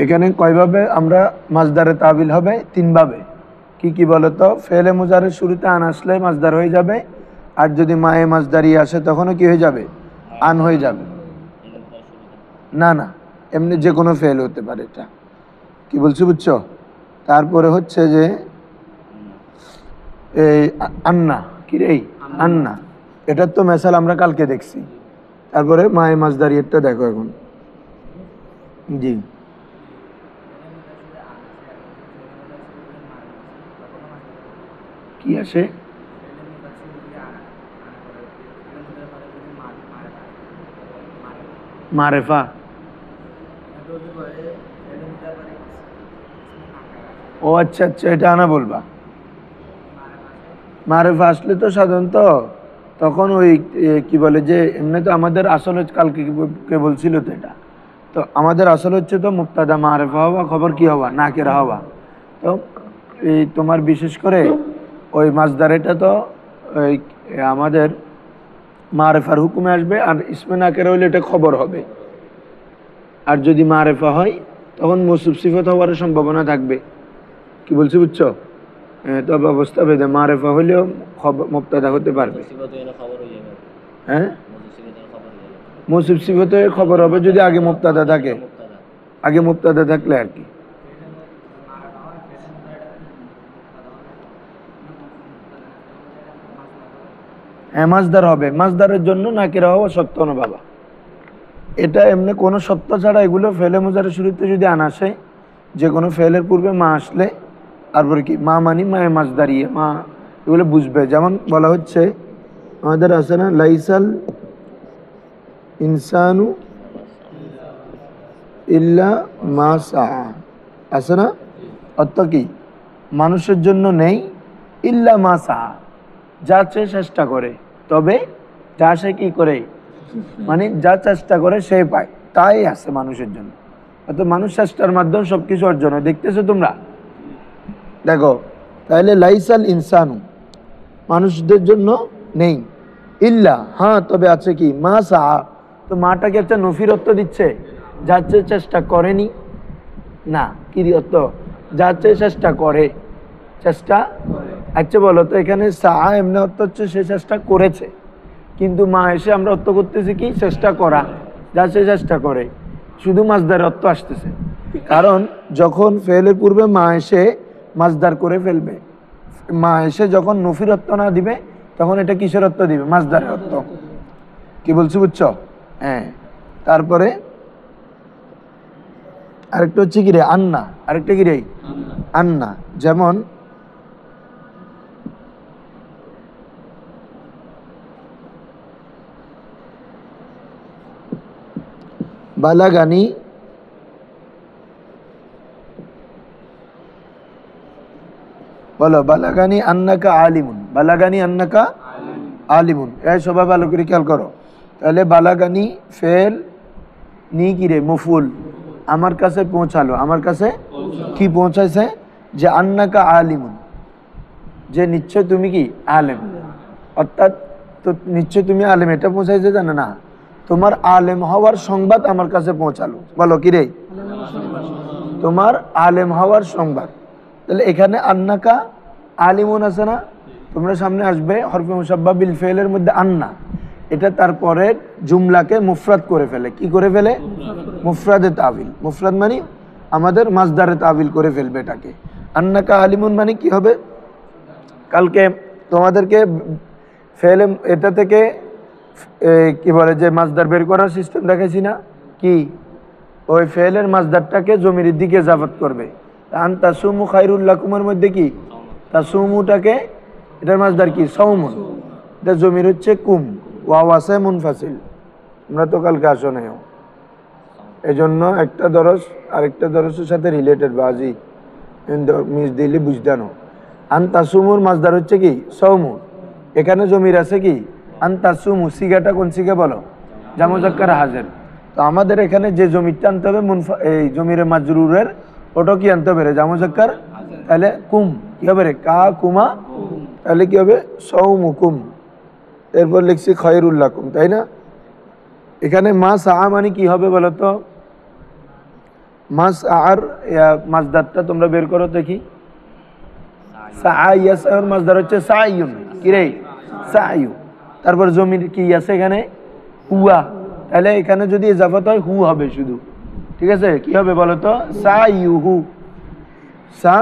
এখানে কয়ভাবে আমরা মাজদারে তাবিল হবে? তিনভাবে। কি কি বলতো? ফেলে মুজারের শুরুতে আন আসলে মাজদার হয়ে যাবে, আর যদি মায়ে মাজদারি আসে তখনও কি হয়ে যাবে? আন হয়ে যাবে। না না, এমনি যে কোনো ফেল হতে পারে। এটা কি বলছি বুঝছো? তারপরে হচ্ছে যে এই আন্না, কি রে আন্না, এটার তো মেসাল আমরা কালকে দেখছি। তারপরে মায়ে মাজদারি এটা দেখো এখন। জি, কি আসে? মারেফা। ও আচ্ছা আচ্ছা, এটা আনা বলবা। মারেফা আসলে তো সাধারণত তখন ওই কি বলে যে এমনি তো আমাদের আসলে কালকে কে বলছিল তো এটা, তো আমাদের আসল হচ্ছে তো মুক্তাদা মারেফা হওয়া, খবর কি হওয়া, নাকেরা হওয়া। তো এই তোমার বিশেষ করে ওই মাজদারেটা তো ওই আমাদের মারেফার হুকুমে আসবে, আর ইসমে নাকেরা হইলে এটা খবর হবে। আর যদি মারেফা হয় তখন মৌসুফ সিফত হওয়ার সম্ভাবনা থাকবে। কি বলছি বুঝছো? তবে অবস্থা ভেদে মারেফা হলেও মুবতাদা হতে পারবে। হ্যাঁ, মৌসুফ সিফতে খবর হবে যদি আগে মুবতাদা থাকে, আগে মুবতাদা থাকলে আর কি। হ্যাঁ, মাজদার হবে। মাজদারের জন্য নাকিরা হওয়া সত্য না বাবা। এটা এমনি কোনো সত্য ছাড়া এগুলো ফেলে মুজারের শুরুতে যদি আনা আসে, যে কোনো ফেলের পূর্বে মা আসলে তারপরে কি মা মানি মায়ে মাজদারিয়ে মা, এগুলো বুঝবে। যেমন বলা হচ্ছে আমাদের আছে না, লাইসাল ইনসানু ইল্লা মা সাআ, আছে না? অর্থ কি? মানুষের জন্য নেই ইল্লা মা সাআ, যা চেয়ে চেষ্টা করে, তবে যা সে কি করে, মানে যা চেষ্টা করে সে পায়, তাই আছে মানুষের জন্য। অর্থাৎ মানুষ চেষ্টার মাধ্যমে সবকিছু অর্জন হয়। দেখতেছো তোমরা? দেখো, তাহলে লাইসাল ইনসানু, মানুষদের জন্য নেই, ইল্লা, হ্যাঁ তবে আছে কি, মা সাআ। তো মাটাকে একটা নফির অর্থ দিচ্ছে, যাচ্ছে চেষ্টা করেনি, না কি অর্থ, যাচ্ছে চেষ্টা করে, চেষ্টা। আচ্ছা বলো তো, এখানে সাআ এমনি অর্থ হচ্ছে সে চেষ্টা করেছে, কিন্তু মা এসে আমরা অর্থ করতেছি কি, চেষ্টা করা, যা সে চেষ্টা করে, শুধু মাজদার অর্থ আসতেছে। কারণ যখন ফেলের পূর্বে মা এসে মাজদার করে ফেলবে, মা এসে যখন নফির অর্থ না দিবে, তখন এটা কিসের অর্থ দিবে? মাজদারের অর্থ। কি বলছি বুঝছো? হ্যাঁ। তারপরে আরেকটা হচ্ছে কি রে, আন্না। আরেকটা কি রে, আন্না। যেমন বালাগানি, বলো বালাগানি আন্নাকা আলিমুন, বালাগানি আন্নাকা আলিমুন। এই সবাই ভালো করে খেয়াল করো। তাহলে বালাগানি ফেল, নি কি রে, মফুল, আমার কাছে পৌঁছালো, আমার কাছে কি পৌঁছাইছে, যে আন্নাকা আলিমুন, যে নিশ্চয় তুমি কি আলেম। অর্থাৎ তো নিশ্চয় তুমি আলেম, এটা পৌঁছাইছে জানে না, তোমার আলেম হওয়ার সংবাদ আমার কাছে পৌঁছালো। বলো কি রে, তোমার আলেম হওয়ার সংবাদ। তাহলে এখানে আন্নাকা আলিমুন আছে না, তোমরা সামনে আসবে হরফে মুসাব্বা বিল ফেলের মধ্যে আন্না, এটা তারপরে জুমলাকে মুফরাদ করে ফেলে। কি করে ফেলে? মুফরাদে তাবিল। মুফরাদ মানে আমাদের মাজদারে তাবিল করে ফেলবে এটাকে। আন্নাকা আলিমুন মানে কি হবে? কালকে তোমাদেরকে ফেলে এটা থেকে কি বলে যে মাজদার বের করার সিস্টেম দেখাইছি না? কি ওই ফেলের মাজদারটাকে জমির দিকে জাফত করবে। আন তাসুমু খায়রুল লাকুমের মধ্যে কি তাসুমুটাকে, এটার মাজদার কি সাউমুন, এটা জমির হচ্ছে কুম, ওয়াও আছে মুনফাসিল। আমরা তো কালকে আসো নাই, এই জন্য একটা দরস আরেকটা দরসের সাথে রিলেটেড বাজি মিস দিলে বুঝদানো। আন তাসুমুর মাজদার হচ্ছে কি সৌমু, এখানে জমির আছে কি আন তাসুমু, সিগাটা কোন সিগা বলো? জামু যাক্কার হাজের। তো আমাদের এখানে যে জমিরটা আনতে হবে এই জমিরে মাজরুরের, ওটা কি আনতে হবে রে, জামু যাক্কার। তাহলে কুম কি হবে রে, কা কুমা, তাহলে কি হবে সৌমু কুম। এরপর লিখছি খয়রুল্লাহ কুম, তাই না? এখানে মা সাহা মানে কি হবে বলতো? মাস আর মাসদারটা তোমরা বের করো দেখি। সাআ ইয়াসআর মাসদার হচ্ছে সাইয়ুন, কি রে? সাইয়ু। তারপর জমির কি আছে এখানে? হুয়া। তাহলে এখানে যদি ইজাফত হয় হু হবে শুধু, ঠিক আছে? কি হবে বলো তো? সাইয়ুহু। সা,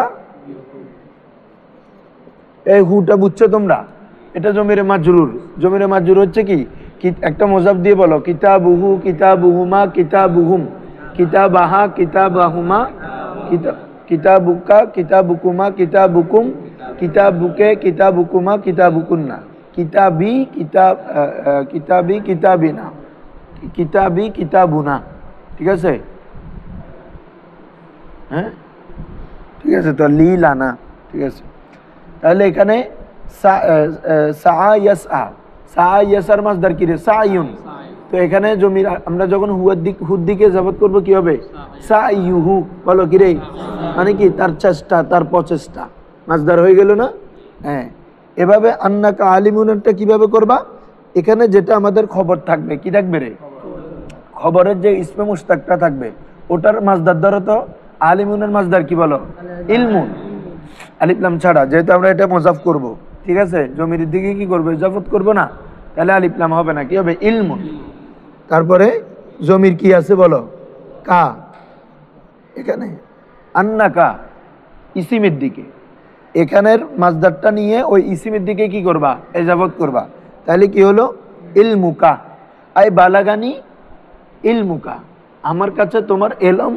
এই হুটা বুঝছো তোমরা? এটা জমিরে মাজরুর। জমিরে মাজরুর হচ্ছে কি? একটা মোজাফ দিয়ে বলো, কিতাবুহু, কিতাবুহুমা, কিতাবুহুম, কিতাবাহা, কিতাবাহুমা, কিতাবুকা, কিতাবুকুমা, কিতাবুকুম, কিতাবুকে, কিতাবুকুমা, কিতাবুকুন্না, কিতাবি, কিতাবি, কিতাবিনা, কিতাবি, কিতাবুনা। ঠিক আছে? হ্যাঁ, ঠিক আছে। তো লিলানা, ঠিক আছে। তাহলে এখানে সাআ ইয়াসআ, সাআ ইয়াসআর মাসদার কি রে? সাইয়ুন। তো এখানে জমির আমরা যখন হুর দিকে ইজাফত করব কি হবে? সাইয়ুহু। বলো কি রে? মানে কি? তার চেষ্টা, তার প্রচেষ্টা। মাসদার হয়ে গেল না? হ্যাঁ। এভাবে আন্নাকা আলিমুনটা কিভাবে করবা? এখানে যেটা আমাদের খবর থাকবে, কি থাকবে রে? খবরের যে ইসমে মুশতাকটা থাকবে ওটার মাসদার ধরো তো। আলিমুনের মাসদার কি বলো? ইলমুন। আলিফ লাম ছাড়া, যেহেতু আমরা এটা মুজাফ করব, ঠিক আছে? জমির দিকে কি করবো? ইজাফত করব না, তাহলে আলিফ লাম হবে না, কি হবে? ইলমুন। তারপরে জমির কি আছে বলো? কা। এখানে আন্নাকা ইসিমের দিকে, এখানের মাসদারটা নিয়ে ওই ইসিমের দিকে কি করবা? ইজাফত করবা। তাহলে কি হলো? ইলমুকা, আই বালাগানি ইলমুকা, আমার কাছে তোমার এলম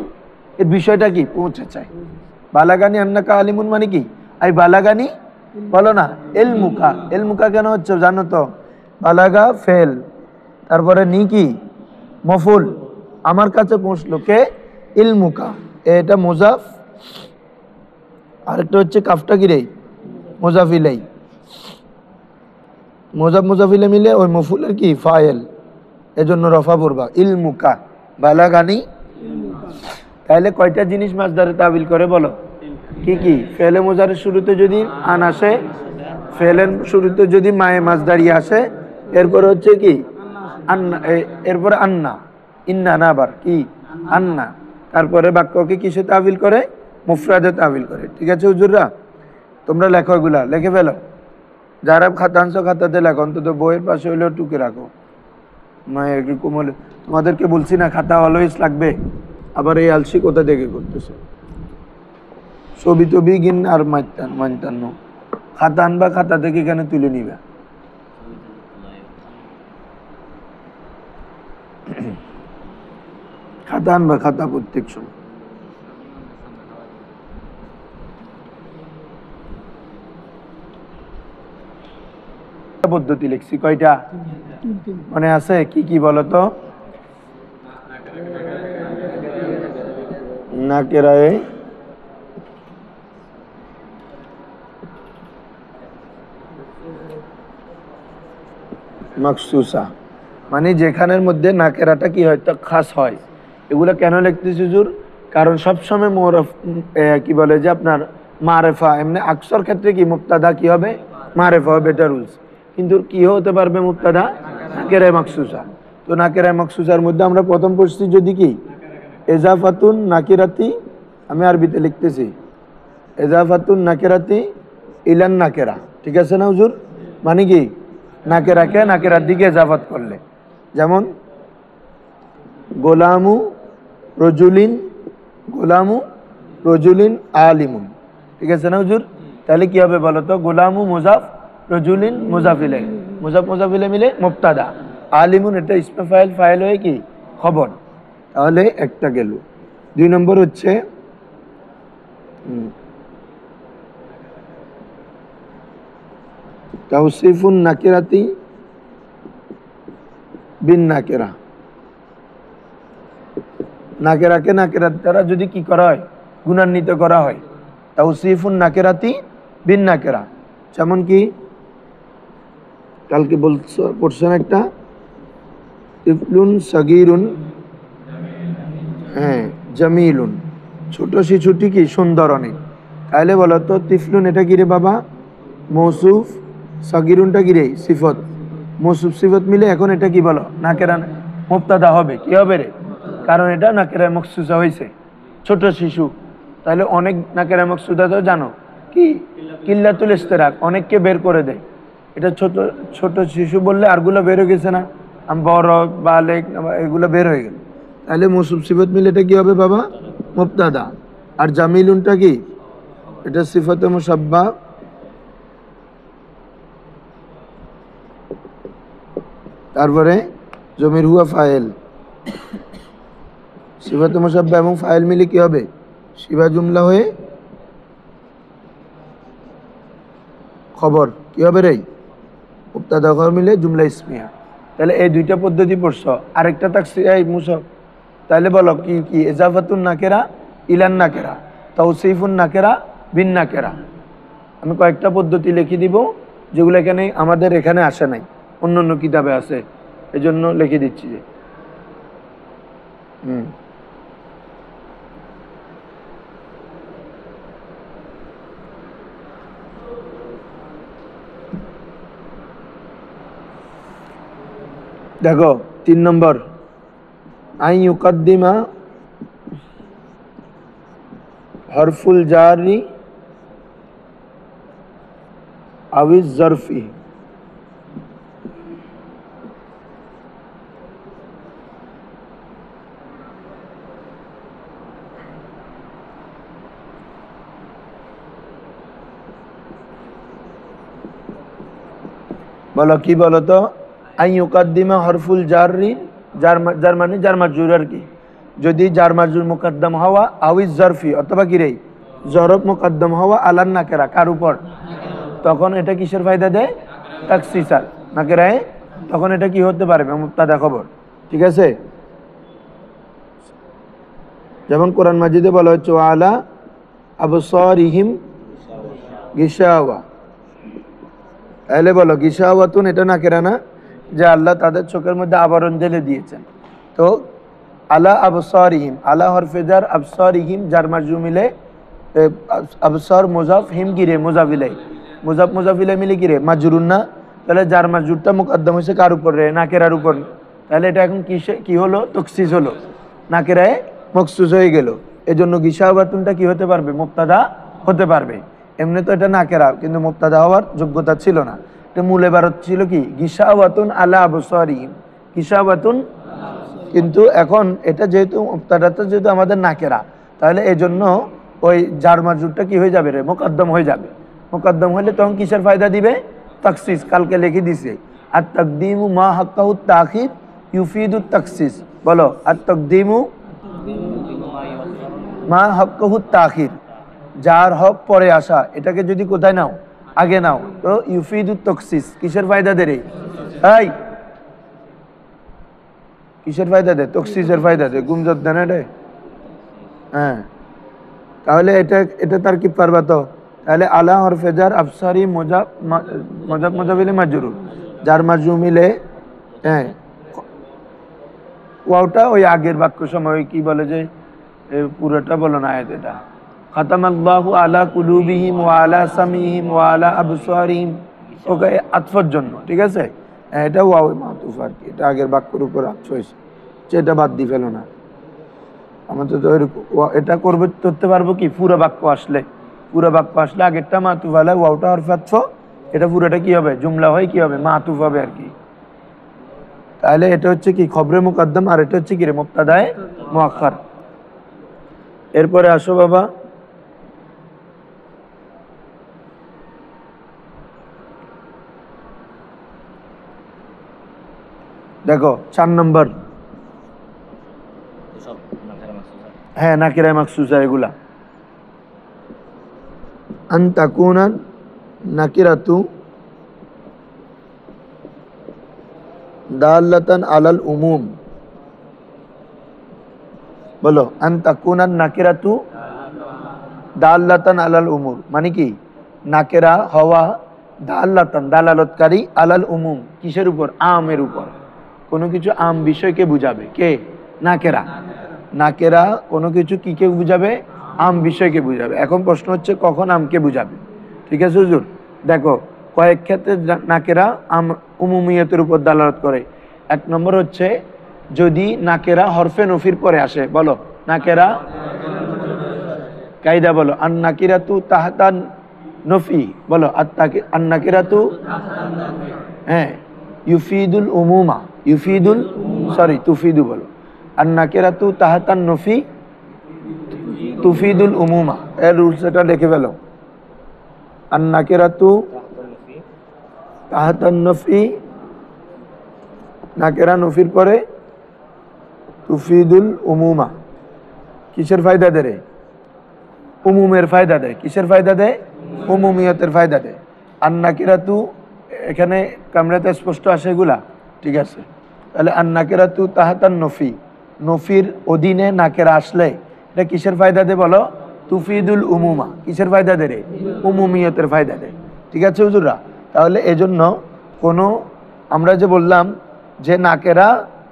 এর বিষয়টা কি পৌঁছে চায়। বালাগানি আন্নাকা আলিমুন মানে কি? আই বালাগানি, বলো না? এলমুকা। এলমুকা কেন হচ্ছে জানো তো? বালাগা ফেল, তারপরে নি কি? মফুল। আমার কাছে পৌঁছলো কে? ইলমুকা। এটা মুজাফ, আরেকটা হচ্ছে কাফটা কি রে? মুজাফিলাই। মুজাফ মুজাফিলে মিলে ওই মফুলের কি? ফাইল। এজন্য রফা পড়বা, ইলমুকা বালাগানি। তাহলে কয়টা জিনিস মাসদারে তাবিল করে বলো? কি কি? ফেলে মুজারের শুরুতে যদি আন আসে, ফেলের শুরুতে যদি মায়ে মাসদারি আসে, এরপরে হচ্ছে কি? আন্না, এরপরে আন্না, ইন্না না, আবার কি? আন্না। তারপরে বাক্যকে কিসে তাবিল করে? মুফরাদে তাবিল করে। ঠিক আছে হুজুররা? তোমরা লেখো, এগুলা লিখে ফেলো। যারা খাতা আনছো খাতাতে লেখো, অন্তত বইয়ের পাশে হলেও টুকে রাখো। এরকম হলে তোমাদেরকে বলছি না খাতা অলওয়েজ লাগবে, আবার এই আলসি কোথা থেকে করতেছে? ছবি টবি গিন আর মানতান্ন, খাতা আনবা, খাতা থেকে এখানে তুলে নিবা। খাতা আনবা, খাতা প্রত্যেক সময়। পদ্ধতি লিখছি কয়টা? মনে আছে? কি কি বলতো? নাকেরায়ে মাকসুসা, মানে যেখানের মধ্যে নাকেরাটা কি হয়? খাস হয়। এগুলো কেন লিখতেছি হুজুর? কারণ সবসময় কি বলে যে আপনার মারেফা, এমনি আকসর ক্ষেত্রে কি মুবতাদা কি হবে? মারেফা হবে, এটা রুলস। কিন্তু কি হতে পারবে মুবতাদা? নাকেরায়ে মাকসুসা। তো নাকেরায়ে মাকসুসার মধ্যে আমরা প্রথম পড়ছি যদি কি? এজাফাতুন নাকিরাতি, আমি আরবিতে লিখতেছি, এজাফাতুন নাকিরাতি ইলান নাকেরা। ঠিক আছে না হুজুর? মানে কি? নাকেরাকে নাকেরার দিকে এজাফাত করলে, যেমন গোলামু রজুলিন, গোলামু রজুলিন আলিমুন। ঠিক আছে না হুজুর? তাহলে কি হবে বলো তো? গোলামু মুজাফ, রজুলিন মুজাফিলে, মুজাফ মুজাফিলে মিলে মুবতাদা, আলিমুন এটা ইসমে ফাইল, ফাইল হয়ে কি? খবর। তাহলে একটা গেল। 2 নম্বর হচ্ছে তাওসিফুন নাকিরাতি বিন নাকেরা। নাকেরাকে নাকেরাত দ্বারা যদি কি করা হয়? গুণান্বিত করা হয়। তাওসিফুন নাকিরাতি বিন নাকেরা, যেমন কি কালকে পড়ছেন একটা, তিফলুন সাগীরুন, হ্যাঁ, জামিলুন, ছোট শিশুটি কি? সুন্দর অনেক। তাহলে বলো তো তিফলুন এটা কি রে বাবা? মৌসুফ, সাগীরুনটা কি রে? সিফত। মৌসুফ সিফত মিলে এখন এটা কি বলো? নাকেরা মুবতাদা হবে। কি হবে রে? কারণ এটা নাকেরায়ে মাকসুসা হয়েছে। ছোট শিশু, তাহলে অনেক নাকেরা মাকসুদা তো জানো কি কিল্লাতুল ইস্তেরাক, অনেককে বের করে দেয়। এটা ছোট ছোট শিশু বললে আরগুলো বের হয়ে গেছে না, বড় বালেক এগুলো বের হয়ে গেল। তাহলে মৌসুফ সিফত মিলে এটা কি হবে বাবা? মুবতাদা। আর জামিলুনটা কি? এটা সিফাতে মুসাব্বা, তারপরে জমির হুয়া ফাইল। সিফাতে মুসাব্বা এবং ফাইল মিলে কি হবে? শিবা জুমলা হয়ে খবর কি হবে রে? মুবতাদা খবর মিলে জুমলা ইসমিয়া। তাহলে এই দুইটা পদ্ধতি পড়ছো। আরেকটা এই মুসব, তাহলে বলো কি কি? ইজাফাতুন নাকেরা ইলান নাকেরা, তাওসিফুন নাকেরা বিন নাকেরা। আমি কয়েকটা পদ্ধতি লিখে দিব যেগুলো এখানে আমাদের এখানে আসে নাই, অন্য অন্য কিতাবে আছে, এজন্য লিখে দিচ্ছি যে দেখো 3 নম্বর, আই ইউকাদ্দিমা হরফুল জারি আউইজ জরফি। বলো কি? বলো তো, আই ইউকাদ্দিমা হরফুল জারি, যার মানে যার মাজরুর আর কি। যদি যার মাজরুর মুকদ্দম হওয়া আউইজ জরফি অথবা কি রে জরব মুকদ্দম হওয়া আলান নাকেরা, কার উপর, তখন এটা কিসের ফায়দা দেয়? তাকসিসাল নাকেরায়। তখন এটা কি হতে পারবে? মুবতাদা খবর। ঠিক আছে? যেমন কোরআন মাজিদে বলা হচ্ছে আলা আবসারিহিম গিশাওয়া। তাহলে বলো গিশাওয়াতুন এটা নাকেরা না? যে আল্লাহ তাদের চোখের মধ্যে আবরণ ঢেলে দিয়েছেন। তো আলা আবসারিহিম, আলা হরফেজার, আবসারিহিম যার মাজরুর মিলে আবসার মুজাফ, হিম গিরে মুজাফিলাই, মুজাফ মুজাফিলাই মিলে গিরে মাজরুর না? তাহলে যার মাজরুরটা মুকদ্দম হয়েছে কার উপর রে? নাকেরার উপর। তাহলে এটা এখন কি হলো? তখসিস হলো, নাকেরায় মখসুস হয়ে গেল। এজন্য গিশাওয়াতুনটা কি হতে পারবে? মুবতাদা হতে পারবে। এমনি তো এটা নাকেরা, কিন্তু মুবতাদা হওয়ার যোগ্যতা ছিল না। এটা মূল ইবারত ছিল কি? গিশাওয়াতুন আলা আবসারিহিম, গিশাওয়াতুন। কিন্তু এখন এটা যেহেতু মুবতাদাটা যেহেতু আমাদের নাকেরা, তাহলে এই জন্য ওই জার মাজরুরটা কি হয়ে যাবে রে? মুকদ্দম হয়ে যাবে। মুকদ্দম হলে তখন কিসের ফায়দা দিবে? তাকসিস। কালকে লিখে দিছে আর তাকদিমু মা হাক্কাহু তাখির ইউফিদু তাকসিস। বলো আর তাকদিমু মা হাক্কাহু তাখির, যার হক পরে আসা, এটাকে যদি কোথায় নাও? আগে নাও, তো ইউফিদু তাকসিস। কিসের ফায়দা দে রে? এই কিসের ফায়দা দেয়? তকসিসের ফায়দা দেয়। গুমজত দেন রে। হ্যাঁ, তাহলে এটা তার কি পারবা তো? তাহলে আলা হরফেজার আফসারি মুজাব মুজাব মুজাবিলে মাজরুর, যার মাজরুর মিলে হ্যাঁ ওয়াওটা ওই আগের বাক্য সময় কি বলে যে পুরোটা বলো না আয়াত, এটা খাতামাল্লাহু আলা কুলুবিহিম ওয়া আলা সামিহিম ওয়া আলা আবসারিহিম, ওকে আতফার জন্য। ঠিক আছে? এটা ওয়াও মাতুফ আর কি, এটা আগের বাক্যের উপর আতফ হয়েছে, সেটা বাদ দিয়ে ফেলো না। আমাদের তো এটা করতে পারবো কি? পুরো বাক্য আসলে, পুরো বাক্য আসলে আগেরটা মাতুফ আলা ওয়াওটা হরফে আতফ, এটা পুরোটা কি হবে? জুমলা হয় কি হবে? মাতুফ হবে আর কি। তাহলে এটা হচ্ছে কি? খবরে মুকদ্দম, আর এটা হচ্ছে কি রে? মুবতাদায়ে মুআক্খার। এরপরে আসো বাবা, দেখো 4 নম্বর। হ্যাঁ, নাকিরায়ে মাকসুসা এগুলা। আন তাকুনা নাকিরাতু দাল্লাতান আলাল উমুম। বলো আন তাকুনা নাকিরাতু দাল্লাতান আলাল উমুর, মানে কি? নাকেরা হওয়া দাল্লাতান দালালতকারী আলাল উমুম, কিসের উপর? আমের উপর। কোনো কিছু আম বিষয়কে বুঝাবে। কে? নাকেরা। নাকেরা কোনো কিছু কিকে বুঝাবে? আম বিষয়কে বুঝাবে। এখন প্রশ্ন হচ্ছে কখন আমকে বুঝাবে? ঠিক আছে হুজুর? দেখো কয়েক ক্ষেত্রে নাকেরা আম উমুমিয়তের উপর দালালত করে। 1 নম্বর হচ্ছে যদি নাকেরা হরফে নফির পরে আসে। বলো নাকেরা কায়দা বলো, আন্নাকিরাতু তাহতান নফি, বলো আন্নাকিরাতু, হ্যাঁ, ইউফিদুল উমুমা, ইউফিদুল, সরি তুফিদু বলো, আন্নাকিরাতু তাহতান নফি তুফিদুল উমুমা, এর রুলস এটা লিখে ফেলো। আন্নাকিরাতু তাহতান নফি, নাকেরা নফির পরে তুফিদুল উমুমা, কিসের ফায়দা দেয় রে? উমুমের ফায়দা দেয়। কিসের ফায়দা দেয়? উমুমিয়তের ফায়দা দেয়। আন্নাকিরাতু, এখানে কামরাতে স্পষ্ট আসে এগুলা, ঠিক আছে। তাহলে আন্নাকিরাতু তাহাতান নফি, নফির অধীনে নাকেরা আসলে এটা কিসের ফায়দা দেয় বলো? তুফিদুল উমুমা, কিসের ফায়দা দেয় রে? উমুমিয়তের ফায়দা দেয়, ঠিক আছে হুজুরা। তাহলে এজন্য কোনো, আমরা যে বললাম যে নাকেরা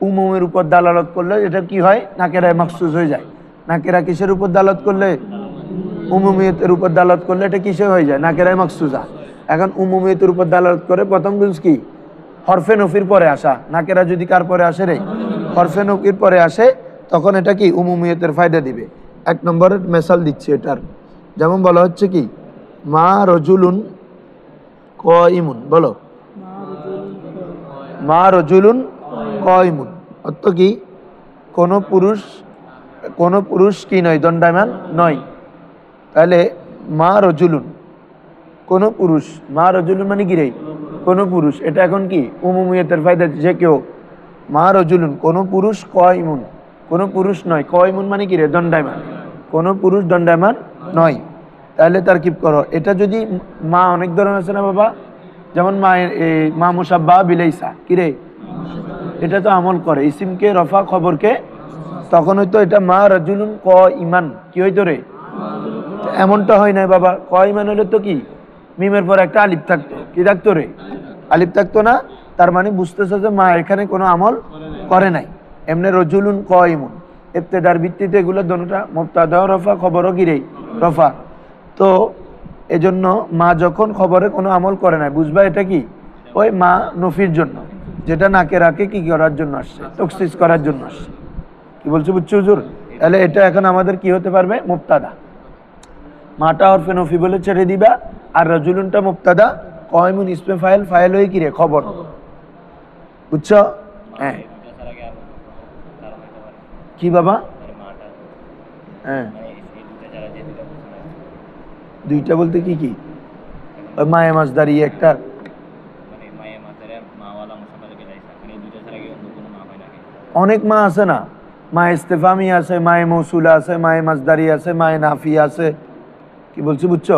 উমুমের উপর দালালত করলে এটা কি হয়? নাকেরায় মাখসুস হয়ে যায়। নাকেরা কিসের উপর দালালত করলে? উমুমিয়তের উপর দালালত করলে এটা কিসে হয়ে যায়? নাকেরায় মাখসুসা। এখন উমুমিয়তের উপর দালালত করে প্রথম রুলস কি? হরফে নফির পরে আসা। নাকেরা যদি কার পরে আসে রে? হরফে নফির পরে আসে, তখন এটা কি? উমুমিয়তের ফায়দা দিবে। এক নম্বরের মেসাল দিচ্ছি এটার, যেমন বলা হচ্ছে কি, মা রজুলুন কাইমুন, বলো মা রজুলুন কাইমুন, অর্থ কি? কোন পুরুষ কি নয়? দণ্ডায়মান নয়। তাহলে মা রজুলুন, কোন পুরুষ, মা রজুলুন মানে কি রে? কোন পুরুষ, এটা এখন কি? উমুমিয়তের ফায়দা, যে কেউ। মা রজুলুন, কোন পুরুষ, কাইমুন, কোন পুরুষ নয়। কাইমুন মানে কি রে? দণ্ডায়মান। কোন পুরুষ দণ্ডায়মান নয়। তাহলে তারকিব করো, এটা যদি মা অনেক ধরনের আছে না বাবা, যেমন মায়ের মা মুসাব্বা বিলাইসা, কি রে? এটা তো আমল করে, ইসিমকে রফা খবরকে, তখন হয়তো এটা মা রাজুলুন কাইমান, কি হইতো রে? এমনটা হয় নাই বাবা। কাইমান হলে তো কি? মিমের পর একটা আলিফ থাকতো, কি থাকতো রে? আলিফ থাকতো না। তার মানে বুঝতেছে যে মা এখানে কোনো আমল করে নাই। এমনি রজুলুন কাইমুন, ইবতেদার ভিত্তিতে এগুলো দোনোটা মুবতাদা রফা, খবরও কি রে? রফা। তো এজন্য মা যখন খবরে কোনো আমল করে নাই, বুঝবা এটা কি? ওই মা নফির জন্য, যেটা নাকেরাকে কি করার জন্য আসছে? তখসিস করার জন্য আসছে। কি বলছো, বুঝছো হুজুর? তাহলে এটা এখন আমাদের কি হতে পারবে? মুবতাদা। মাটা হরফে নফি বলে ছেড়ে দিবা, আর রাজুলুনটা মুবতাদা, কাইমুন ইসমে ফাইল, ফাইল হয়ে কি রে? খবর। বুঝছো? হ্যাঁ। কি বাবা? হ্যাঁ, দুইটা বলতে কি কি? ওই মায়ে মাছ দাঁড়িয়ে একটা, অনেক মা আছে না, মা ইস্তেফামি আছে, মায়ে মৌসুলা আছে, মায়ে মাছদারি আছে, মায়ে নাফিয়া আছে। কি বলছি, বুঝছো?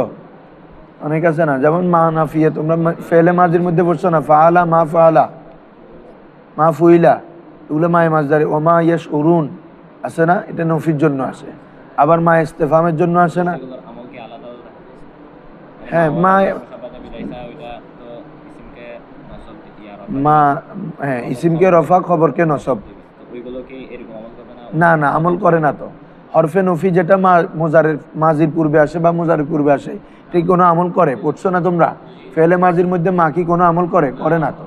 অনেক আছে না, যেমন মা নাফিয়া, তোমরা ফেলে মাঝির মধ্যে পড়ছো না, ফাআলা, মা ফাআলা, মা ফুইলা, এগুলো মায়ে মাছদারি। ও মা ইয়াস উরুন আছে না, এটা নফির জন্য আসে। আবার মা ইস্তেফামের জন্য আসে না। হ্যাঁ, মা, মা, হ্যাঁ, ইসিমকে রফা, খবরকে নসব। না না, আমল করে না তো। হরফে নফি যেটা মোজারের মাজির পূর্বে আসে বা মোজারের পূর্বে আসে, ঠিক কোনো আমল করে? পড়ছো না তোমরা? ফেলে মাজির মধ্যে মা কি কোনো আমল করে? করে না তো।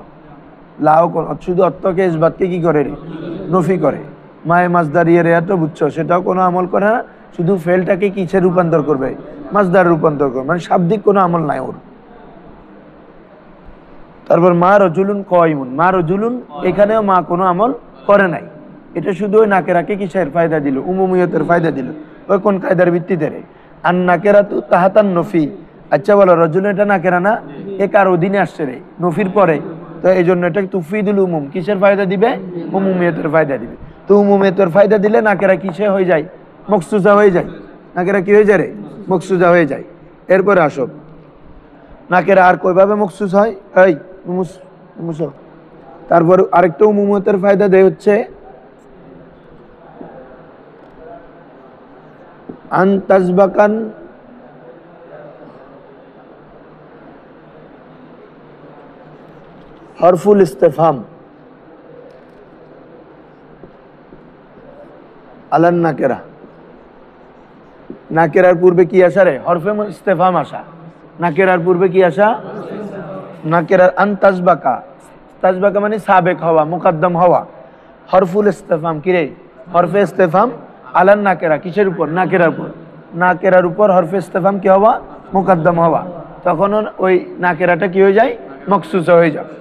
লাও শুধু অর্থকে ইসবাতকে কি করে? নফি করে। মায়ে মাছদারিয়ে রেয়া তো বুঝছো, সেটাও কোনো আমল করে না, শুধু ফেলটাকে কিসে রূপান্তর করবে? মাছদার রূপান্তর করবে, মানে শাব্দিক কোনো আমল নাই ওর। তারপর মা রজুলুন কাইমুন, মা রজুলুন, এখানেও মা কোনো আমল করে নাই। এটা শুধু ওই নাকেরাকে কিসের ফায়দা দিল? উমুমিয়তের ফায়দা দিল। ওই কোন কায়দার ভিত্তিতে রে? আর নাকেরাতু তাহাতান নফি। আচ্ছা বলো, রজুলুন এটা নাকেরা না, এ কার অধীনে আসছে রে? নফির পরে। তো এই জন্য এটা তুফিদুল উমুম, কিসের ফায়দা দিবে? উমুমিয়তের ফায়দা দিবে। তো উমুমিয়তের ফায়দা দিলে নাকেরা কিসে হয়ে যায়? মকসুসা হয়ে যায়। নাকেরা কি হয়ে যায় রে? মকসুসা হয়ে যায়। এরপরে আসো, নাকেরা আর কইভাবে মকসুস হয়? এই তারপর আরেকটা উমুমিয়তের ফায়দা দেয় হচ্ছে আন তাসবাকান হরফুল ইস্তেফাম আলান নাকেরা। নাকেরার পূর্বে কি আসা রে? হরফে ইস্তেফাম আসা। নাকেরার পূর্বে কি আসা? নাকেরার আন তাসবাকা, তাসবাকা মানে সাবেক হওয়া, মুকদ্দম হওয়া। হরফুল ইস্তেফাম কি রে? হরফে ইস্তেফাম আলান নাকেরা, কিসের উপর? নাকেরার উপর। নাকেরার উপর হরফে ইস্তেফাম কি হওয়া, মুকদ্দম হওয়া, তখন ওই নাকেরাটা কি হয়ে যায়, মকসুসা হয়ে যাবে।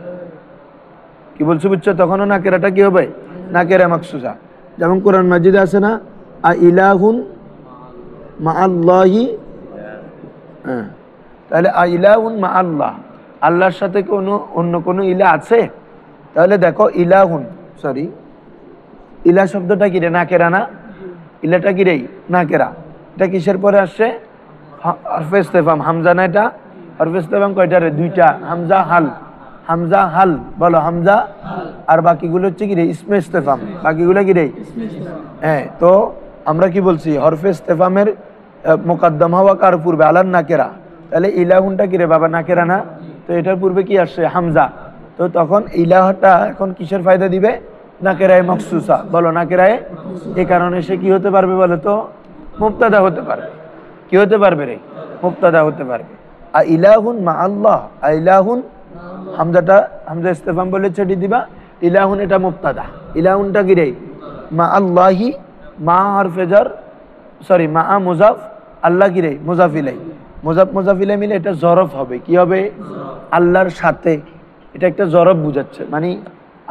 কি বলছো বুঝছো? তখনও নাকেরাটা কি হবে, নাকেরা মকসুসা। যেমন কোরআন মাজিদে আছে না, আ ইলাহুন মা আল্লাহি, হ্যাঁ, তাহলে আ ইলাহুন মা আল্লাহ, আল্লাহর সাথে কোনো অন্য কোনো ইলা আছে? তাহলে দেখো ইলাহুন, সরি, ইলা শব্দটা কি রে, নাকেরা না? ইলাটা কি রে, নাকেরা। এটা কিসের পরে আসছে, হরফে ইস্তেফাম, হামজা না এটা? হরফে ইস্তেফাম কয়টা রে, দুইটা, হামজা হাল, হামজা হাল, বলো হামজা, আর বাকিগুলো হচ্ছে কি রে, ইসমে ইস্তেফাম, বাকিগুলো কি রে? হ্যাঁ, তো আমরা কি বলছি, হরফে ইস্তেফামের মুকদ্দম হওয়া কার পূর্বে, আলান নাকেরা। তাহলে ইলাহুনটা কি রে বাবা, নাকেরা না? তো এটার পূর্বে কি আসছে, হামজা। তো তখন ইলাহটা এখন কিসের ফায়দা দিবে, নাকেরায়ে মখসুসা, বলো নাকেরায়ে। এই কারণে সে কি হতে পারবে বলো তো, মুবতাদা হতে পারবে। কি হতে পারবে রে, মুবতাদা হতে পারবে। আর ইলাহুন মা আল্লাহ, আর ইলাহুন, হামজাটা হামজা ইস্তেফাম বলে ছেড়ে দিবা, ইলাহুন এটা মুবতাদা, ইলাহুনটা কি রে, মা আল্লাহি, মা হরফে জার, সরি মা মুজাফ, আল্লাহ কি রে মুজাফ ইলাই, মুজাফ মুজাফ ইলাই মিলে এটা জরফ হবে। কি হবে, আল্লাহর সাথে, এটা একটা জরফ বুঝাচ্ছে, মানে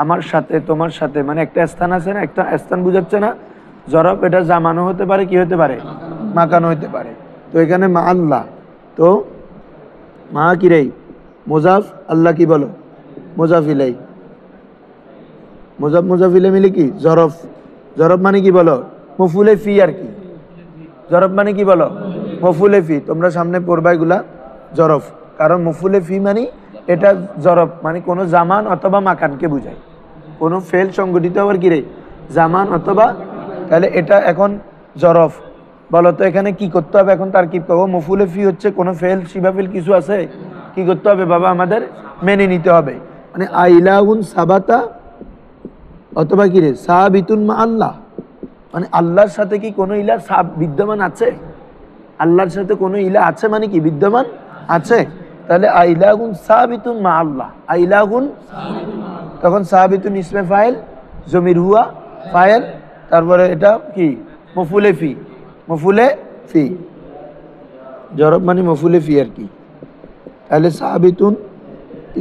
আমার সাথে, তোমার সাথে, মানে একটা স্থান আছে না, একটা স্থান বুঝাচ্ছে না, জরফ। এটা জামানো হতে পারে, কি হতে পারে, মাকানো হতে পারে। তো এখানে মা আল্লাহ, তো মা কি রে মুজাফ, আল্লাহ কি বলো মুজাফ ইলাই, মুজাফ মুজাফ ইলাই মিলে কি জরফ। জরফ মানে কি বলো, মফুলে ফি আর কি। জরফ মানে কি বলো, মফুলে ফি। তোমরা সামনে পড়বা এগুলা জরফ, কারণ মফুলে ফি মানে এটা জরফ, মানে কোনো জামান অথবা মাকানকে বুঝায়, কোনো ফেল সংগঠিত হওয়ার কি রে, জামান অথবা। তাহলে এটা এখন জরফ, বলো তো এখানে কি করতে হবে, এখন তার কি পাবো, মফুলে ফি হচ্ছে কোনো ফেল শিবা ফেল কিছু আছে, কি করতে হবে বাবা, আমাদের মেনে নিতে হবে। মানে আইলাউন সাবাতা অথবা কি রে সাবিতুন মা আল্লাহ, মানে আল্লাহর সাথে কি কোনো ইলা বিদ্যমান আছে, আল্লাহর সাথে কোনো ইলা আছে মানে কি বিদ্যমান আছে। তাহলে আইলাহুন সাবিতুন মা আল্লাহ, আইলাহুন, তখন সাবিতুন ইসমে ফাইল, জমির হুয়া ফাইল, তারপরে এটা কি মফুলে ফি, মফুলে ফি, জরব মানে মফুলে ফি আর কি। তাহলে সাবিতুন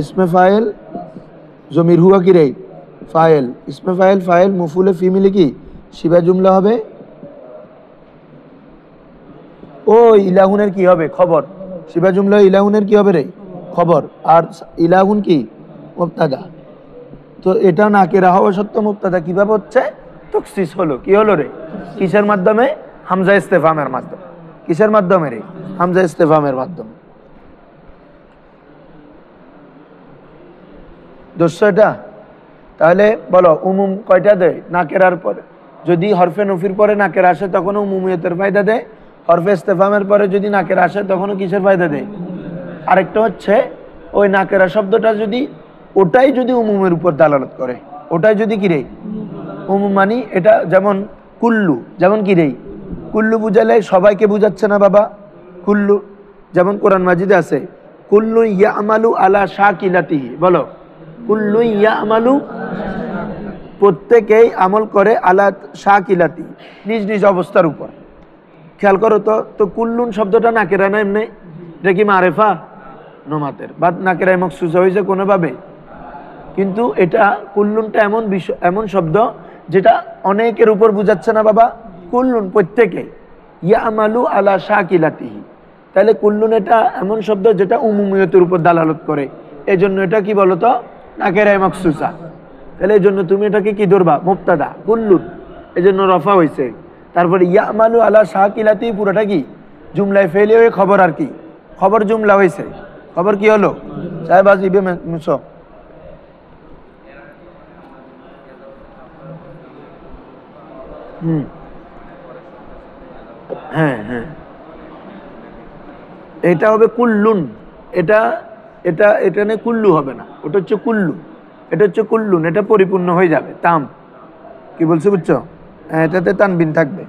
ইসমে ফাইল, জমির হুয়া কি রে ফাইল, ইসমে ফাইল ফাইল মফুলে ফি মিলে কি শিবা জুমলা হবে। ও ইলাহুনের কি হবে, খবর। শিবা জুমলা ইলাহুনের কি হবে রে, খবর। আর ইলাহুন কি মুবতাদা। তো এটা নাকেরা হওয়া সত্ত্বেও মুবতাদা কিভাবে হচ্ছে, তখসিস হলো। কি হলো রে, কিসের মাধ্যমে, হামজা ইস্তেফামের মাধ্যমে। কিসের মাধ্যমে রে, হামজা ইস্তেফামের মাধ্যমে। দোস্ত এটা, তাহলে বলো উমুম কয়টা দেয় নাকেরার পরে, যদি হরফে নফির পরে নাকের আসে তখনও উমুমিয়তের ফায়দা দেয়, হরফে ইস্তেফামের পরে যদি নাকের আসে তখনও কিসের ফায়দা দেয়। আরেকটা হচ্ছে ওই নাকেরা শব্দটা যদি, ওটাই যদি উমুমের উপর দালালত করে, ওটাই যদি কি রে উমুম, মানি এটা যেমন কুল্লু, যেমন কি রে কুল্লু বুঝালে সবাইকে বুঝাচ্ছে না বাবা, কুল্লু। যেমন কোরআন মাজিদে আছে কুল্লু ইয়ামালু আলা শাকিলাতিহি, বলো কুল্লু ইয়ামালু, প্রত্যেকেই আমল করে আলা শাকিলাতি, নিজ নিজ অবস্থার উপর। খেয়াল করো তো, তো কুল্লুন শব্দটা নাকেরা না এমনি, এটা কি মারেফা নমাতের বা নাকেরায় মখসুসা হয়েছে কোনোভাবে, কিন্তু এটা কুল্লুনটা এমন বিষয়, এমন শব্দ যেটা অনেকের উপর বুঝাচ্ছে না বাবা, কুল্লুন প্রত্যেকে, ইয়ামালু আলা শাকিলাতিহি। তাহলে কুল্লুন এটা এমন শব্দ যেটা উমুমিয়তের উপর দালালত করে, এই জন্য এটা কি বলতো নাকেরায় মখসুসা। তাহলে এই জন্য তুমি এটাকে কি ধরবা, মুবতাদা কুল্লুন, এই জন্য রফা হয়েছে। তারপরে ইয়ামালু আলা শাকিলাতি, পুরোটা কি জুমলায় ফেলে হয়ে খবর, আর কি খবর জুমলা হয়েছে। খবর কি হলো, সাহেব আজ ইবে মুসো, হ্যাঁ হ্যাঁ, এটা হবে কুল্লুন, এটা এটা এটা নিয়ে কুল্লু হবে না, ওটা হচ্ছে কুল্লু, এটা হচ্ছে কুল্লুন, এটা পরিপূর্ণ হয়ে যাবে তাম। কি বলছো বুঝছো, এটাতে তানবিন থাকবে।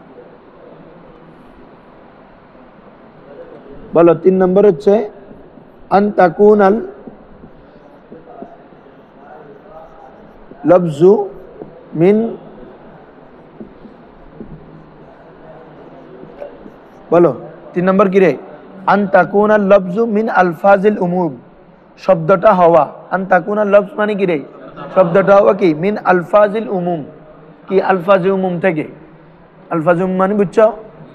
বলো 3 নম্বর হচ্ছে আন তাকুনাল লফজু মিন বলো 3 নম্বর কি রে? আন তাকুনা লফজু মিন আলফাজিল উমুম, শব্দটা হওয়া। আন তাকুনা লফজ মানে কি রে? শব্দটা হওয়া কি মিন আলফাজিল উমুম, কি আলফাজে উমুম থেকে। আলফাজে উমুম মানে বুঝছো,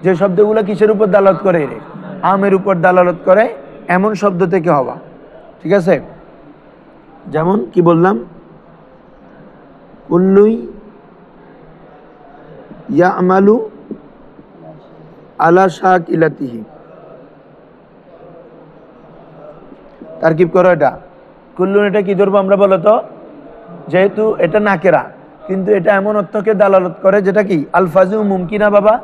যে শব্দগুলো কিসের উপর দালালত করে রে? আমের উপর দালালত করে, এমন শব্দ থেকে হওয়া। ঠিক আছে, যেমন কি বললাম, কুল্লুই ইয়ামালু আলা শাকিলাতিহি। তারকিব করো এটা। কুল্লুন এটা কি ধরবো আমরা বলো তো? যেহেতু এটা নাকেরা, কিন্তু এটা এমন অর্থকে দালালত করে যেটা কি আলফাজে উমুম কি না বাবা?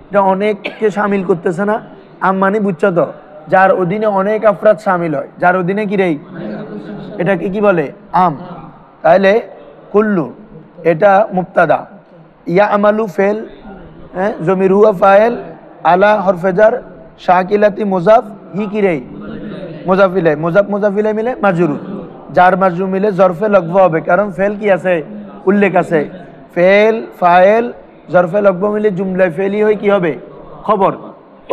এটা অনেককে শামিল করতেছে না। আম মানে বুঝছো তো, যার অধীনে অনেক আফরাদ শামিল হয়, যার অধীনে কি রে, এটাকে কি বলে? আম। তাহলে কুল্লু এটা মুবতাদা, ইয়া আমালু ফেল, হ্যাঁ, জমির হুয়া ফাইল, আলা হরফেজার, শাকিলাতি মুজাফ, হি কি রে? মুজাফিলে, মুজাফ মুজাফিলে মিলে মাজরুর, যার মাজরুর মিলে জরফে লগব হবে, কারণ ফেল কি আছে? উল্লেখ আছে। ফেল ফাইল জরফে লগব মিলে জুমলায় ফেলি হয় কি হবে? খবর।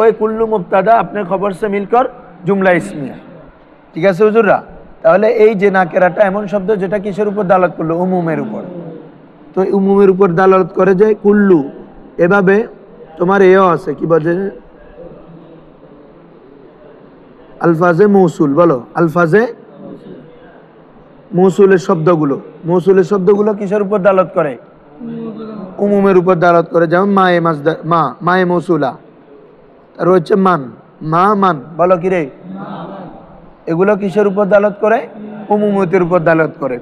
ওই কুল্লু মুবতাদা আপনার খবর সে মিলকর জুমলা ইসমিয়া। ঠিক আছে হুজুররা? তাহলে এই যে নাকেরাটা এমন শব্দ যেটা কিসের উপর দালালত করলো? উমুমের উপর। তো উমুমের উপর দালালত করে যে কুল্লু, এভাবে তোমার এও আছে কি বলে, আলফাজে মৌসুল। বলো আলফাজে মৌসুলের শব্দগুলো, মৌসুলের শব্দগুলো কিসের উপর দালালত করে? উমুমের উপর দালালত করে। যেমন মায়ে মাজদা, মা মায়ে মৌসুলা, আর হচ্ছে মান, মা মান। বলো কি রে? এগুলো কিসের উপর দালালত করে? উমুমতের উপর দালালত করে।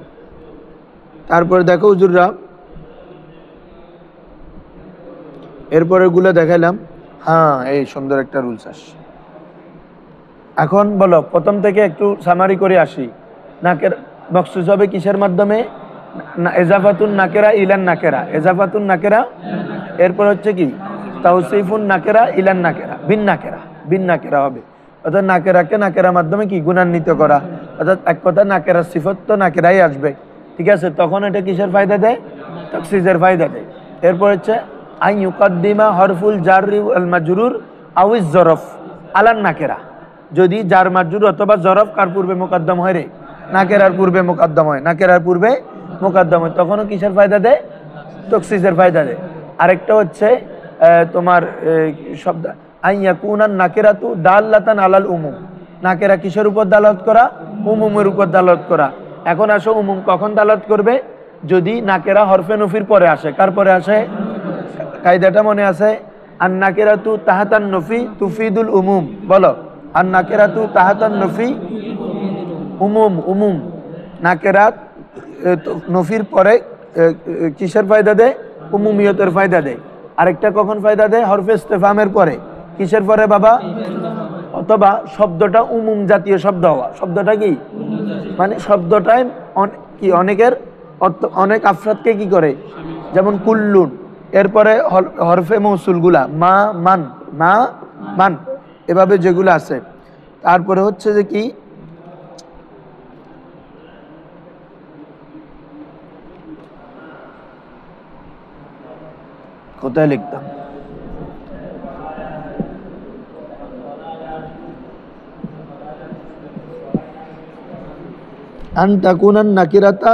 তারপরে দেখো হুজুররা, এরপরে গুলো দেখাইলাম। হ্যাঁ, এই সুন্দর একটা রুলস আসছে। এখন বলো প্রথম থেকে একটু সামারি করে আসি। নাকের মখসুস হবে কিসের মাধ্যমে? এজাফাতুন নাকেরা ইলান নাকেরা, এজাফাতুন নাকেরা। এরপর হচ্ছে কি তাওসিফুন নাকেরা ইলান নাকেরা, বিন নাকেরা, বিন নাকেরা হবে। অর্থাৎ নাকেরাকে নাকেরা মাধ্যমে কি গুণান্বিত করা, অর্থাৎ এক কথা নাকেরা সিফত তো নাকেরাই আসবে। ঠিক আছে, তখন এটা কিসের ফায়দা দেয়? তাকসিসের ফায়দা দেয়। এরপর হচ্ছে আই ইউকাদ্দিমা হরফুল জাররি ওয়াল মাজরুর আউইজ জরফ আলান নাকেরা, যদি জার মাজরুর অথবা জরফ কার পূর্বে মুকদ্দম হয় রে? নাকেরার পূর্বে মুকদ্দম হয়, নাকেরার পূর্বে মুকদ্দম হয়, তখনও কিসের ফায়দা দেয়? তাকসিসের ফায়দা দেয়। আরেকটা হচ্ছে তোমার শব্দ আইয়াকুনান নাকেরাতু দাল্লাতান আলাল উমুম, নাকেরা কিসের উপর দালালত করা? উমুমের উপর দালালত করা। এখন আসো উমুম কখন দালালত করবে? যদি নাকেরা হরফে নফির পরে আসে। কার পরে আসে? কায়দাটা মনে আছে? আন নাকেরাতু তাহাতান নফি তুফিদুল উমুম। বলো আন নাকেরাতু তাহাতান নফি উমুম, উমুম। নাকেরাত নফির পরে কিসের ফায়দা দেয়? উমুমিয়তের ফায়দা দেয়। আরেকটা কখন ফায়দা দেয়? হরফে ইস্তেফামের পরে। কিসের পরে বাবা? অথবা শব্দটা উমুম জাতীয় শব্দ হওয়া। শব্দটা কি মানে শব্দটাই কি অনেকের অনেক আফরাদকে কি করে, যেমন কুল্লুন, এরপরে হরফে মৌসুলগুলা মা মান, মা মান, এভাবে যেগুলো আছে। তারপরে হচ্ছে যে কি কোথায় লিখতাম, আন তাকুনান নাকিরাতা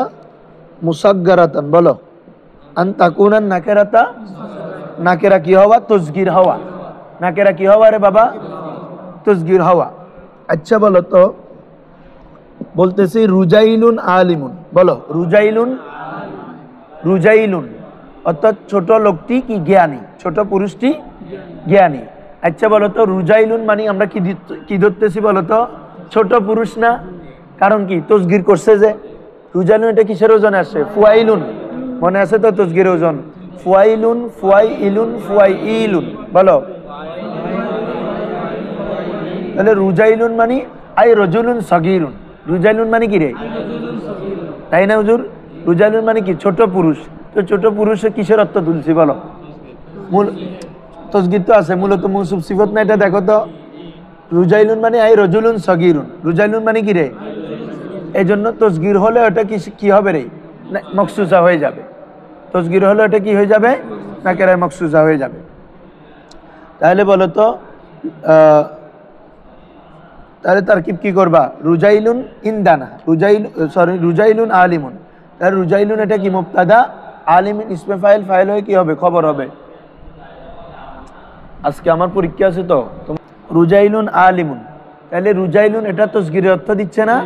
মুসাগগারাতান। বলো আন তাকুনান নাকিরাতা, নাকেরা কি হওয়া? তসগির হওয়া। নাকেরা কি হওয়া রে বাবা? তসগির হওয়া। আচ্ছা বলো তো, বলতেছি রুজাইলুন আলিমুন। বলো রুজাইলুন, রুজাইলুন অর্থাৎ ছোট লোকটি কি জ্ঞানী, ছোট পুরুষটি জ্ঞানী। আচ্ছা বলো তো রুজাইলুন মানে আমরা কি ধরতেছি বলো তো? ছোট পুরুষ না? কারণ কি তসগির করছে যে। রুজাইলুন এটা কিসের ওজনে আসে? ফুয়াইলুন, মনে আছে তো তসগির ওজন? ফুয়াইলুন, ফুয়াইলুন, ফুয়াইলুন। বলো তাহলে রুজাইলুন মানে আই রজুলুন সগীরুন। রুজাইলুন মানে কি রে? তাই না হুজুর? রুজাইলুন মানে কি? ছোট পুরুষ। তো ছোট পুরুষে কিসের অর্থ তুলছি বলো? মূল তসগির তো আছে, মূলত মৌসুফ সিফত না। এটা দেখো তো, রুজাইলুন মানে আই রজুলুন সগীরুন। রুজাইলুন মানে কি রে? এই জন্য তসগির হলে ওটা কি হবে রে? মখসুসা হয়ে যাবে। তসগির হলে ওটা কি হয়ে যাবে? নাকেরায় মখসুসা হয়ে যাবে। তাহলে বলো তো তাহলে তারকিব কি করবা? রুজাইলুন ইনদানা, রুজাইলুন আলিমুন। তাহলে রুজাইলুন এটা কি মুবতাদা, আলিমুন ইসমে ফাইল, ফাইল হয়ে কি হবে? খবর হবে। আজকে আমার পরীক্ষা আছে তো, রুজাইলুন আলিমুন, তাহলে রুজাইলুন এটা তসগিরের অর্থ দিচ্ছে না?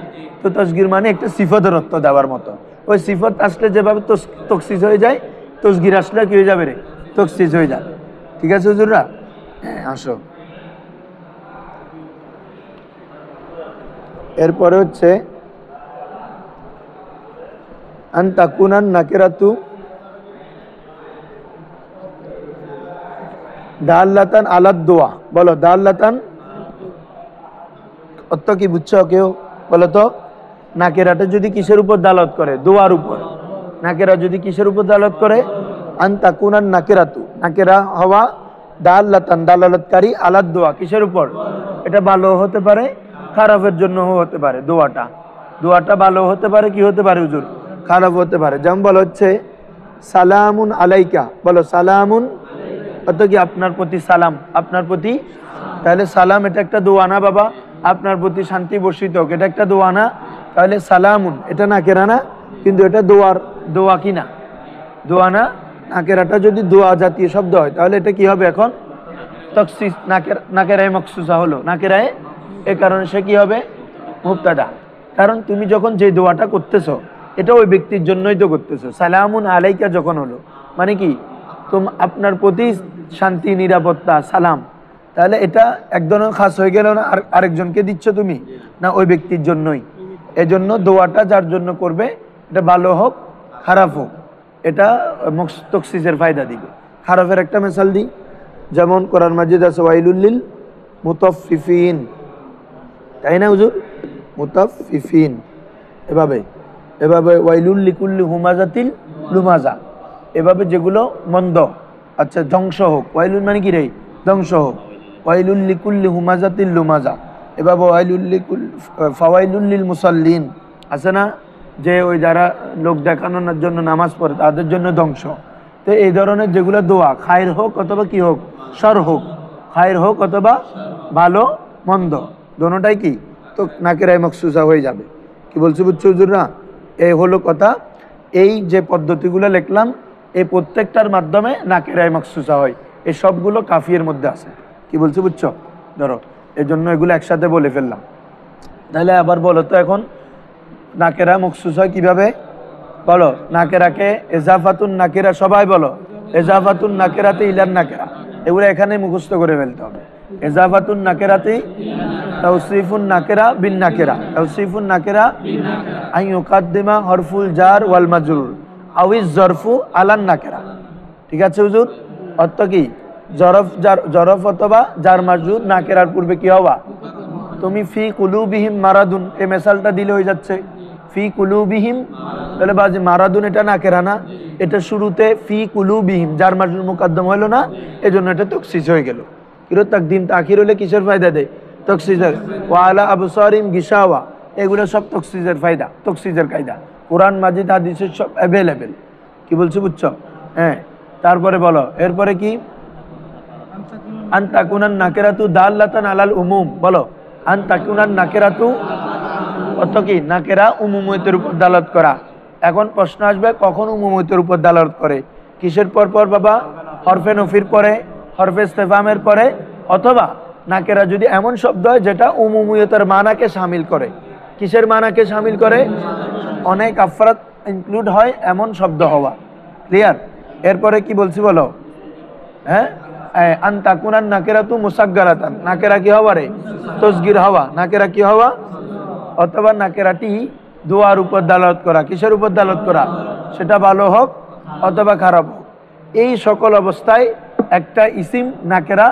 তো তসগির মানে একটা সিফতের অর্থ দেওয়ার মতো। ওই সিফত আসলে যেভাবে তকসিস হয়ে যায়, তসগির আসলে কি হয়ে যাবে রে? তকসিস হয়ে যাবে। ঠিক আছে হুজুররা? হ্যাঁ, আসো। এরপরে হচ্ছে আন তাকুনান নাকিরাতু দাল্লাতান আলাদ দোয়া। বলো দাল্লাতান অর্থ কি বুঝছো কেউ? বলো তো। নাকেরাটা যদি কিসের উপর দালাত করে? দোয়ার উপর। নাকেরা যদি কিসের উপর দালাত করে? আন তাকুনান নাকিরাতু, নাকেরা হওয়া দাল্লাতান দালালতকারী আলাদ দোয়া, কিসের উপর? এটা ভালো হতে পারে, খারাপের জন্য হতে পারে। দোয়াটা ভালো হতে পারে, কি হতে পারে হুজুর? খারাপ হতে পারে। যেমন বলো হচ্ছে সালামুন আলাইকা, বলো সালামুন অর্থ কি? আপনার প্রতি সালাম, আপনার প্রতি। তাহলে সালাম এটা একটা দোয়া না বাবা? আপনার প্রতি শান্তি বর্ষিত হোক, এটা একটা দোয়া না? তাহলে সালামুন এটা নাকেরা না, কিন্তু এটা দোয়া কি না? দোয়া না। নাকেরাটা যদি দোয়া জাতীয় শব্দ হয় তাহলে এটা কি হবে? এখন তখসিস, নাকেরায়ে মখসুসা হলো, নাকেরায়ে। এ কারণে সে কি হবে? মুবতাদা। কারণ তুমি যখন যে দোয়াটা করতেছো এটা ওই ব্যক্তির জন্যই তো করতেছো। সালামুন আলাইকা যখন হলো মানে কি? আপনার প্রতি শান্তি, নিরাপত্তা, সালাম। তাহলে এটা এক ধরনের খাস হয়ে গেল না? আরেকজনকে দিচ্ছ তুমি না, ওই ব্যক্তির জন্যই। এজন্য দোয়াটা যার জন্য করবে, এটা ভালো হোক খারাপ হোক, এটা তখসিসের ফায়দা দিবে। খারাপের একটা মিসাল দিই, যেমন কোরআন মাজিদ আছে ওয়াইলুল লিল মুতাফফিফিন, তাই না হুজুর? মুতাফফিফিন এভাবে ওয়াইলুল লিকুল্লি হুমাজাতিল লুমাজা, এভাবে যেগুলো মন্দ, আচ্ছা ধ্বংস হোক। ওয়াইলুল মানে কি রে? ধ্বংস হোক। ওয়াইলুল লিকুল্লি হুমাজাতিল লুমাজা, এভাবে ফাওয়াইলুল লিল মুসাল্লিন আছে না, যে ওই যারা লোক দেখানোর জন্য নামাজ পড়ে তাদের জন্য ধ্বংস। তো এই ধরনের যেগুলো দোয়া, খায়ের হোক অথবা কি হোক, শর হোক, খায়ের হোক অথবা ভালো মন্দ, দোনোটাই কি? তো নাকেরায়ে মখসুসা হয়ে যাবে। কি বলছি বুঝছো হুজুর না? এই হলো কথা। এই যে পদ্ধতিগুলো লিখলাম, এই প্রত্যেকটার মাধ্যমে নাকেরায়ে মখসুসা হয়। এই সবগুলো কাফিয়ের মধ্যে আছে। কি বলছি বুঝছো? ধরো এই জন্য এগুলো একসাথে বলে ফেললাম। তাহলে আবার বলো তো, এখন নাকেরা মখসুস হয় কিভাবে? বলো। নাকেরাকে এজাফাতুন নাকেরা, সবাই বলো এজাফাতুন নাকেরাতে ইলান নাকেরা। এগুলো এখানে মুখস্থ করে ফেলতে হবে। এজাফাতুন নাকেরাতে তাওসিফুন নাকেরা বিন নাকেরা, তাওসিফুন নাকেরা আন ইউকাদ্দিমা হরফুল জার ওয়াল মাজরুর আউইজ জরফু আলান নাকেরা। ঠিক আছে হুজুর? অর্থ কি? জরফ অথবা জার মাজরুর নাকেরার পূর্বে কি হওয়া? তুমি ফি কুলুবিহিম মারাদুন, এই মেসালটা দিলে হয়ে যাচ্ছে ফি কুলুবিহিম। তাহলে বাজি মারাদুন এটা নাকেরা না, এটা শুরুতে ফি কুলুবিহিম জার মাজরুর মুকদ্দম হলো না, এজন্য এটা তখসিস হয়ে গেল। কিরো তাকদিম তাখির হলে কিসের ফায়দা দেয়? তখসিসের। ওয়া আলা আবসারিম গিশাওয়া, এগুলো সব তখসিসের ফায়দা, তখসিসের কায়দা। কোরআন মাজিদ হাদিসের সব অ্যাভেলেবেল। কি বলছি বুঝছো? হ্যাঁ। তারপরে বলো, এরপরে কি? আন তাকুনান নাকিরাতু দাল্লাতান আলাল উমুম। বলো আন তাকুনান নাকিরাতু অর্থ কি? নাকেরা উমুমিয়তের উপর দালাত করা। এখন প্রশ্ন আসবে, কখন উমুমিয়তের উপর দালাত করে? কিসের পর পর বাবা? হরফে নফির পরে, হরফে ইস্তেফামের পরে, অথবা নাকেরা যদি এমন শব্দ হয় যেটা উমুমিয়তের মানাকে শামিল করে। কিসের মানাকে শামিল করে? অনেক আফরাত ইনক্লুড হয় এমন শব্দ হওয়া। ক্লিয়ার? এরপরে কি বলছি বলো? হ্যাঁ, আন তাকুনান নাকিরাতু মুসাগগারাতান, নাকেরা কি হওয়া রে? তসগির হওয়া। নাকেরা কি হওয়া? অথবা নাকেরাটি দোয়ার উপর দালাত করা। কিসের উপর দালাত করা? সেটা ভালো হোক অথবা খারাপ হোক। এই সকল অবস্থায় একটা ইসিম নাকেরা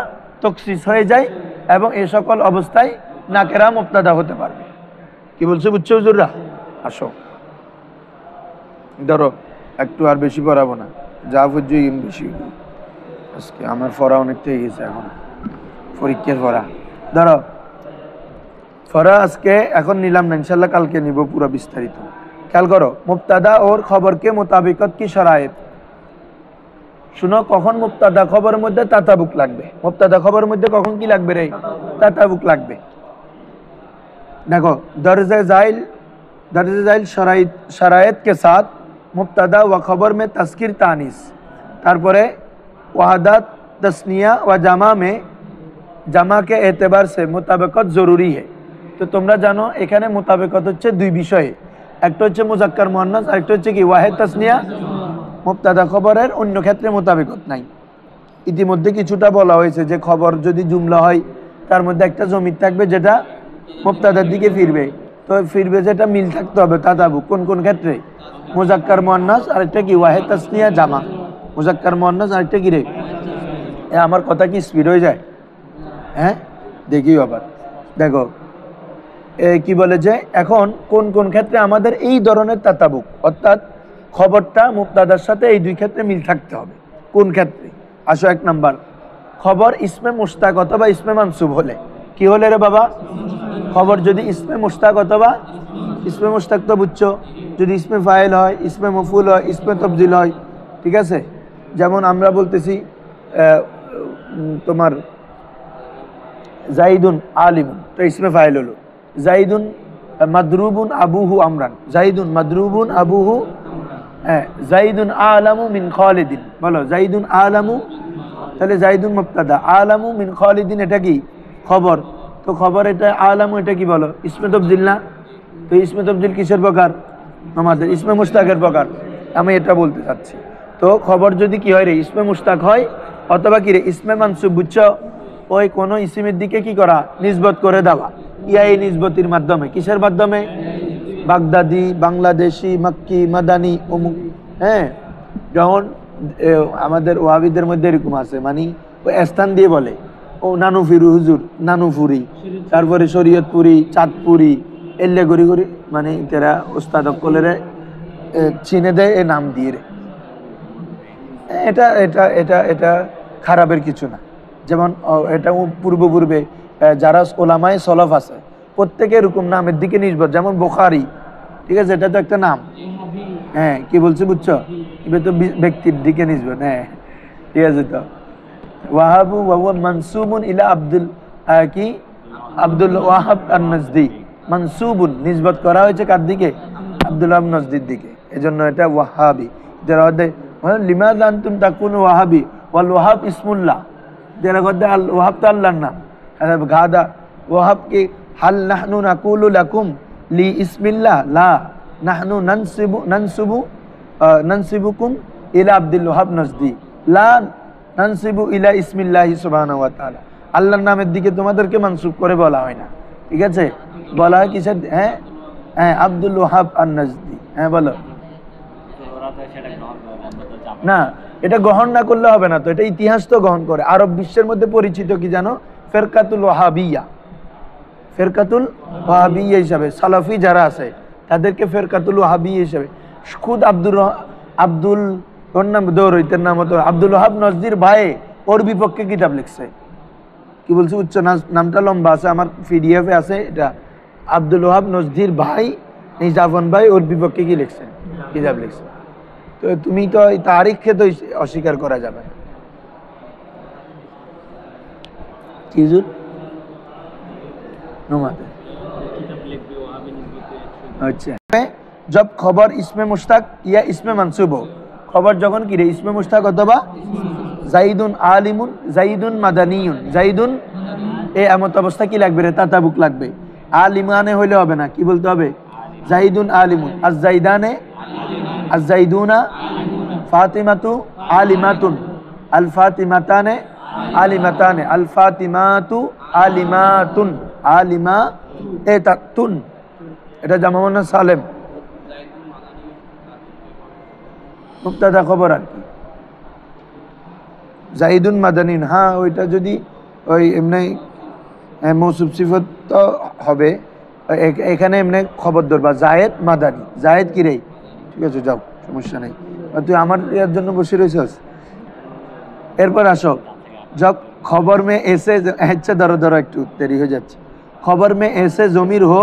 তখসিস হয়ে যায়, এবং এই সকল অবস্থায় নাকেরা মুবতাদা হতে পারবে। কি বলছে বুঝছো হুজুররা? আসো ধরো, একটু আর বেশি পড়াবো না, যা বুঝছো বেশি। আজকে আমার পড়া অনেক থেকে গেছে, এখন পরীক্ষার পড়া। ধরো ফরা আজকে এখন নিলাম না, ইনশাল্লাহ কালকে নিব পুরো বিস্তারিত। খেয়াল করো, মুবতাদা ওর খবর কে মোতাবিকত কি শরায়েত। শুনো, কখন মুবতাদা খবরের মধ্যে তাতাবুক লাগবে? মুবতাদা খবরের মধ্যে কখন কি লাগবে রে? তাতাবুক লাগবে। देखो दर्ज जाइल शराइत के साथ मुब्तदा व खबर में तस्कीर तानीस तारपरे वहादत तस्निया व जामा में जामा के एतबार से मुताबिकत जरूरी है। तो তোমরা জানো এখানে মুতাবিকত হচ্ছে দুই বিষয়ে, একটা হচ্ছে মুজাক্কার মুয়ান্নাস আর একটা হচ্ছে কি ওয়াহিদ তাসনিয়া। মুবতাদা খবরের অন্য ক্ষেত্রে মুতাবিকত নাই। ইতিমধ্যে কিছুটা বলা হয়েছে যে খবর যদি জুমলা হয় তার মধ্যে একটা জমির থাকবে যেটা মুবতাদার দিকে ফিরবে, তো ফিরবে যেটা মিল থাকতে হবে তাতাবুক। কোন কোন ক্ষেত্রে? মুজাক্কার মুয়ান্নাস আর একটা কি ওয়াহিদ তাসনিয়া জামা। মুজাক্কার মুয়ান্নাস আর একটা কি রে? আমার কথা কি স্পিড হয়ে যায়? হ্যাঁ দেখিও আবার দেখো কি বলে যে এখন কোন কোন ক্ষেত্রে আমাদের এই ধরনের তাতাবুক, অর্থাৎ খবরটা মুবতাদার সাথে এই দুই ক্ষেত্রে মিল থাকতে হবে। কোন ক্ষেত্রে? আসো, এক নাম্বার, খবর ইসমে মুশতাক অথবা ইসমে মানসুব হলে। কি হলে রে বাবা? খবর যদি ইসমে মুশতাক অথবা ইসমে মুশতাক তো বুঝছো, যদি ইসমে ফাইল হয়, ইসমে মফুল হয়, ইসমে তফজিল হয়, ঠিক আছে? যেমন আমরা বলতেছি তোমার জাইদুন আলিমুন, তো ইসমে ফাইল হলো। জাইদুন মাদরুবুন আবুহু আমরান, জাইদুন মাদরুবুন আবুহু, হ্যাঁ, জাইদুন আলামু মিন খালিদিন। বলো জাইদুন আলামু, তাহলে জাইদুন মুবতাদা, আলামু মিন খালিদিন এটা কি? খবর। তো খবর এটা আলামু, এটা কি বলো? ইসমে তফজিল না? তো ইসমে তফজিল কিসের প্রকার? আমাদের ইসমে মুশতাকের প্রকার। আমি এটা বলতে চাচ্ছি। তো খবর যদি কি হয় রে? ইসমে মুশতাক হয় অথবা কি রে? ইসমে মানসুব। বুঝছো? ওই কোনো ইসিমের দিকে কি করা? নিসবত করে দেওয়া। এই নিসবতির মাধ্যমে, কিসের মাধ্যমে? বাগদাদি, বাংলাদেশি, মক্কি, মাদানি, অমুক। হ্যাঁ, যখন আমাদের ওয়াহাবিদের মধ্যে এরকম আছে, মানে ওই স্থান দিয়ে বলে, ও নানুফিরু হুজুর, নানুফুরি, তারপরে শরীয়তপুরি, চাঁদপুরি, এল্লে গড়ি গড়ি, মানে তারা ওস্তাদ অক্কলের চিনে দেয় এ নাম দিয়ে রে। এটা এটা এটা এটা খারাপের কিছু না। যেমন এটা পূর্বে যারা ওলামায়ে সলফ আছে প্রত্যেকে এরকম নামের দিকে নিসবত, যেমন বুখারী, ঠিক আছে, এটা তো একটা নাম। হ্যাঁ, কি বলছে বুঝছো? এটা তো ব্যক্তির দিকে নিসবত। হ্যাঁ, ঠিক আছে। তো ওয়াহাবু ওয়া মানসুবুন ইলা কি আব্দুল ওয়াহাব আন-নাজদি, মানসুবুন নিসবত করা হয়েছে কার দিকে? আব্দুল ওয়াহাব নাজদির দিকে। এজন্য এটা ওয়াহাবি। যারা লিমাযা আনতুম তাকুনু ওয়াহাবি ওয়াল ওয়াহাব ইসমুল্লাহ, যারা কথা আল ওয়াহাব তো আল্লাহর নাম। গাদা ওয়াহাব কি হাল নাহনু নাকুলু লাকুম লি ইসমিল্লাহ লা নাহনু নানসিবুকুম ইলা আব্দুল ওয়াহাব নাজদি লা নানসিবু ইলা ইসমিল্লাহি সুবহানাহু ওয়া তাআলা। আল্লাহর নামের দিকে তোমাদেরকে মানসুব করে বলা হয় না, ঠিক আছে? বলা হয় কিসের? হ্যাঁ হ্যাঁ, আব্দুল ওয়াহাব আন-নাজদি। হ্যাঁ বলো না, এটা গ্রহণ না করলে হবে না। তো এটা ইতিহাস তো গ্রহণ করে। আরব বিশ্বের মধ্যে পরিচিত কি জানো? ফেরকাতুল ওয়াহাবিয়া। ফেরকাতুল ওয়াহাবিয়া হিসাবে সালাফি যারা আছে তাদেরকে ফেরকাতুল ওয়াহাবিয়া হিসাবে খুদ আব্দুল ওর নাম দৌরইতের নাম হতো আব্দুল ওয়াহাব নজদির ভাই ওর বিপক্ষে কিতাব লিখছে। কি বলছে? উচ্চ নামটা লম্বা আছে, আমার পিডিএফে আছে। এটা আব্দুল ওয়াহাব নজদির ভাই নিজাফন ভাই ওর বিপক্ষে কি লিখছেন? কিতাব লিখছে। তো তুমি তো এই তারিখকে তো অস্বীকার করা যাবে না। अच्छा, जब खबर इसमें मुश्ताक या इसमें मंसूब हो, खबर যখন কি রে? ইসমে মুশতাক অথবা জাইদুন আলিমুন, জাইদুন মাদানিয়ুন, জাইদুন এই এমত অবস্থা কি লাগবে রে? তাতাবুক লাগবে। আলিমানে হইলে হবে না, কি বলতে হবে? জাইদুন আলিমুন, আজ-জাইদানে আজ-জাইদুনা, ফাতিমাতু আলিমাতুন, আল-ফাতিমাতানে আলিমাতানে, আল-ফাতিমাতু আলিমাতুন, আলিমা এতাতুন। এটা জামা মুয়ান্নাস সালেম, মুবতাদা খবর আর কি। জাইদুন মাদানিন, হ্যাঁ ওইটা যদি ওই এমনি মৌসুফ সিফত তো হবে, এখানে এমনি খবর ধরবা জায়েদ মাদানি। জায়েদ কি রে? ঠিক আছে, যাও, সমস্যা নেই। তুই আমার ইয়ার জন্য বসে রয়েছিস। এরপর আসো, जब खबर में ऐसे, अच्छा धरो एक देरी हो जाती, खबर में ऐसे जमीर हो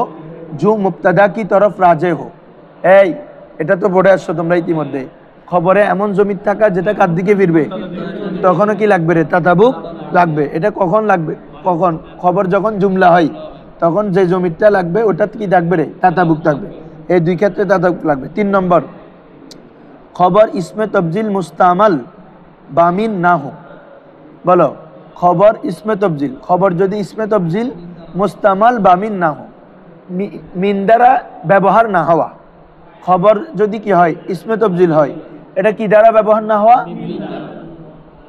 जो मुब्तदा की तरफ राजे हो। এই এটা তো পড়ে আসছো তোমরা ইতিমধ্যে। খবরে এমন জমির থাকা যেটা কার দিকে ফিরবে, তখনও কি লাগবে রে, তাতাবুক লাগবে। এটা কখন লাগবে, কখন খবর যখন জুমলা হয় তখন যে জমিটা লাগবে ওটা কি থাকবে রে, তাতাবুক থাকবে। এই দুই ক্ষেত্রে তাতাবুক লাগবে। 3 নম্বর, খবর ইসমে তবজিল মুস্তামাল বামিন না হোক। বলো, খবর ইসমে তবজিল, খবর যদি ইসমে তবজিল মুস্তামাল বামিন না হোক, মিন দ্বারা ব্যবহার না হওয়া। খবর যদি কি হয়, ইসমে তবজিল হয়, এটা কি দ্বারা ব্যবহার না হওয়া?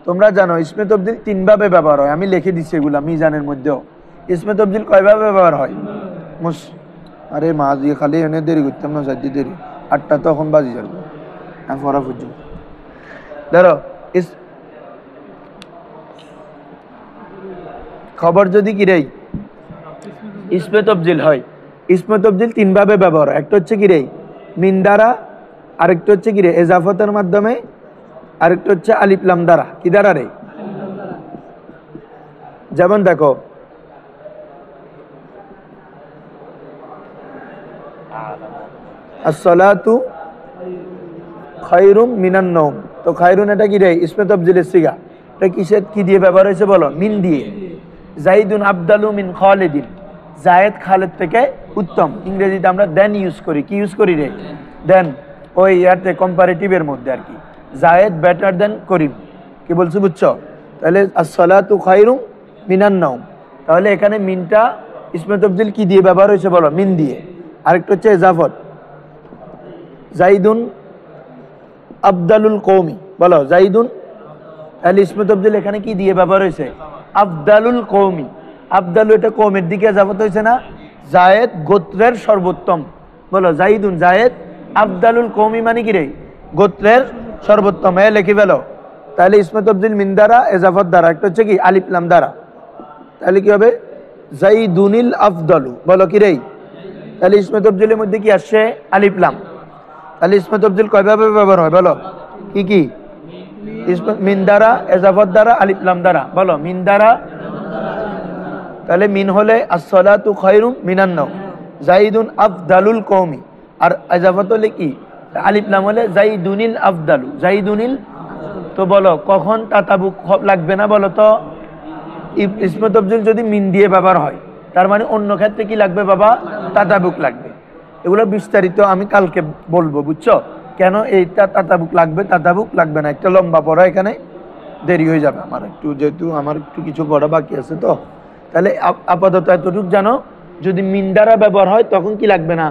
তোমরা জানো ইসমে তবজিল 3 ভাবে ব্যবহার হয়, আমি লিখে দিচ্ছি এগুলা মিজানের মধ্যেও। ইসমে তবজিল কয়ভাবে ব্যবহার হয়? আরে মা দিয়ে খালি এনে দেরি করতাম না, সাজি দেরি 8টা তখন বাজি যাবে, আমি ফরা ফুজু ধরো। খবর যদি কি রে ইসমে তবজিল হয়, ইসমে তবজিল 3 ভাবে ব্যবহার হয়। একটা হচ্ছে কি রে, মিন দ্বারা, আরেকটা হচ্ছে কি রে এজাফতের মাধ্যমে, আরেকটা হচ্ছে আলিফ লাম দ্বারা। কি দ্বারা রে? যেমন দেখো, আসসালাতু খায়রুম মিনান নওম, তো খায়রুন এটা কি রে, ইসমে তবজিলের সিগা। এটা কিসের কি দিয়ে ব্যবহার হয়েছে বলো? মিন দিয়ে। জাইদুন আফদালু মিন খালিদিন, জায়েদ খালেদ থেকে উত্তম। ইংরেজিতে আমরা দেন ইউজ করি, কি ইউজ করি রে, দেন। ওই ইয়াতে কম্পারেটিভের মধ্যে আর কি, জায়েদ বেটার দেন করিম। কি বলছো বুঝছো? তাহলে আসসালাতু খায়রুম মিনান নওম, তাহলে এখানে মিনটা ইসমে তবজিল কি দিয়ে ব্যবহার হয়েছে বলো? মিন দিয়ে। আরেকটা হচ্ছে এজাফত, জাইদুন আফদালুল কওমি, বলো জাইদুন, তাহলে ইসমে তবজিল এখানে কি দিয়ে ব্যবহার হয়েছে? আফদালুল কওমি। আফদালু এটা কওমের দিকে এজাফত হয়েছে না, জায়েদ গোত্রের সর্বোত্তম। বলো জাইদুন জায়েদ আফদালুল কওমি মানে কি রে, গোত্রের সর্বোত্তম। এ লিখে ফেলো। তাহলে ইসমে তবজিল মিন দ্বারা, এজাফত দ্বারা, একটা হচ্ছে কি আলিফ লাম দ্বারা। তাহলে কি হবে? জাইদুনিল আফদালু, বলো কি রে। তাহলে ইসমে তবজিলের মধ্যে কি আসছে? আলিফ লাম। তাহলে ইসমে তবজিল কয়ভাবে ব্যবহার হয় বলো? কি কি? মিন দ্বারা, এজাফত দ্বারা, আলিফ লাম দ্বারা। বলো মিন দ্বারা, তাহলে মিন হলে আসসালাতু খায়রুম মিনান নওম, জাইদুন আফদালুল কওমি। আর এজাফত হলে কি? আলিফ লাম হলে জাইদুনিল আফদালু, জাইদুনিল। তো বলো কখন তাতাবুক লাগবে না বলো তো? ইসমে তবজিল যদি মিন দিয়ে ব্যবহার হয়, তার মানে অন্য ক্ষেত্রে কি লাগবে বাবা? তাতাবুক লাগবে। এগুলো বিস্তারিত আমি কালকে বলবো, বুঝছো? কেন এইটা তাতাবুক লাগবে, তাতাবুক লাগবে না, একটা লম্বা পড়া, এখানে দেরি হয়ে যাবে আমার একটু, যেহেতু আমার একটু কিছু পড়া বাকি আছে। তো তাহলে আপাতত এতটুকু জানো, যদি মিন দ্বারা ব্যবহার হয় তখন কি লাগবে না?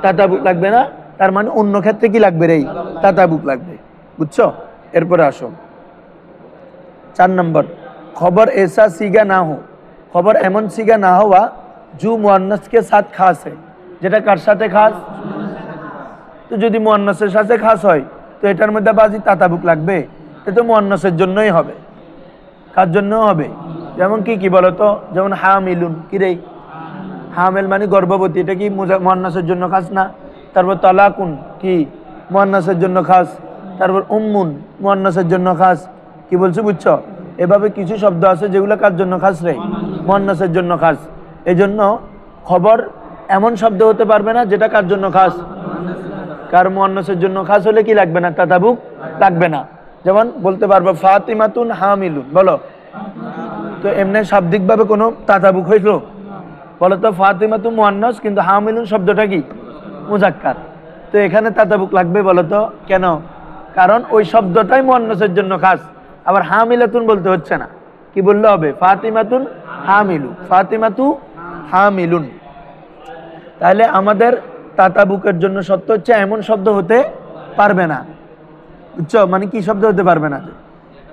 তাতাবুক লাগবে না, তার মানে অন্য ক্ষেত্রে কি লাগবে রে? তাতাবুক লাগবে, বুঝছো? এরপরে আসো 4 নম্বর, খবর এসা সিগা না হো, খবর এমন সিগা না হওয়া জু মুয়ান্নাস কে সাথ খাস है, যেটা কার সাথে খাস? তো যদি মুয়ান্নাসের সাথে খাস হয় তো এটার মধ্যে বাজি তাতাবুক লাগবে, এটা তো মুয়ান্নাসের জন্যই হবে। কার জন্য হবে? যেমন কি কি বলো তো? যেমন হামিলুন, কি রে, হামিল মানে গর্ভবতী, এটা কি মুয়ান্নাসের জন্য খাস না? তারপর তালাকুন কি মুয়ান্নাসের জন্য খাস? তারপর উম্মুন মুয়ান্নাসের জন্য খাস। কি বলছো বুঝছো? এভাবে কিছু শব্দ আছে যেগুলো কার জন্য খাস রে? মুয়ান্নাসের জন্য খাস। এজন্য খবর এমন শব্দ হতে পারবে না যেটা কার জন্য খাস? কার মুয়ান্নাসের জন্য খাস হলে কি লাগবে না? তাতাবুক লাগবে না। যেমন বলতে পারবো ফাতিমাতুন হামিলুন, বলো তো এমনি শাব্দিকভাবে কোনো তাতাবুক হইল? বলো তো ফাতিমাতুন মুয়ান্নাস, কিন্তু হামিলুন শব্দটা কি? মুজাক্কার। তো এখানে তাতাবুক লাগবে, বলো তো কেন? কারণ ওই শব্দটাই মুয়ান্নাসের জন্য খাস, আবার হামিলাতুন বলতে হচ্ছে না। কি বললে হবে? ফাতিমাতুন হামিলু, ফাতিমাতু হামিলুন। তাহলে আমাদের তাতাবুকের জন্য সত্য হচ্ছে এমন শব্দ হতে পারবে না, বুঝছো? মানে কি শব্দ হতে পারবে না?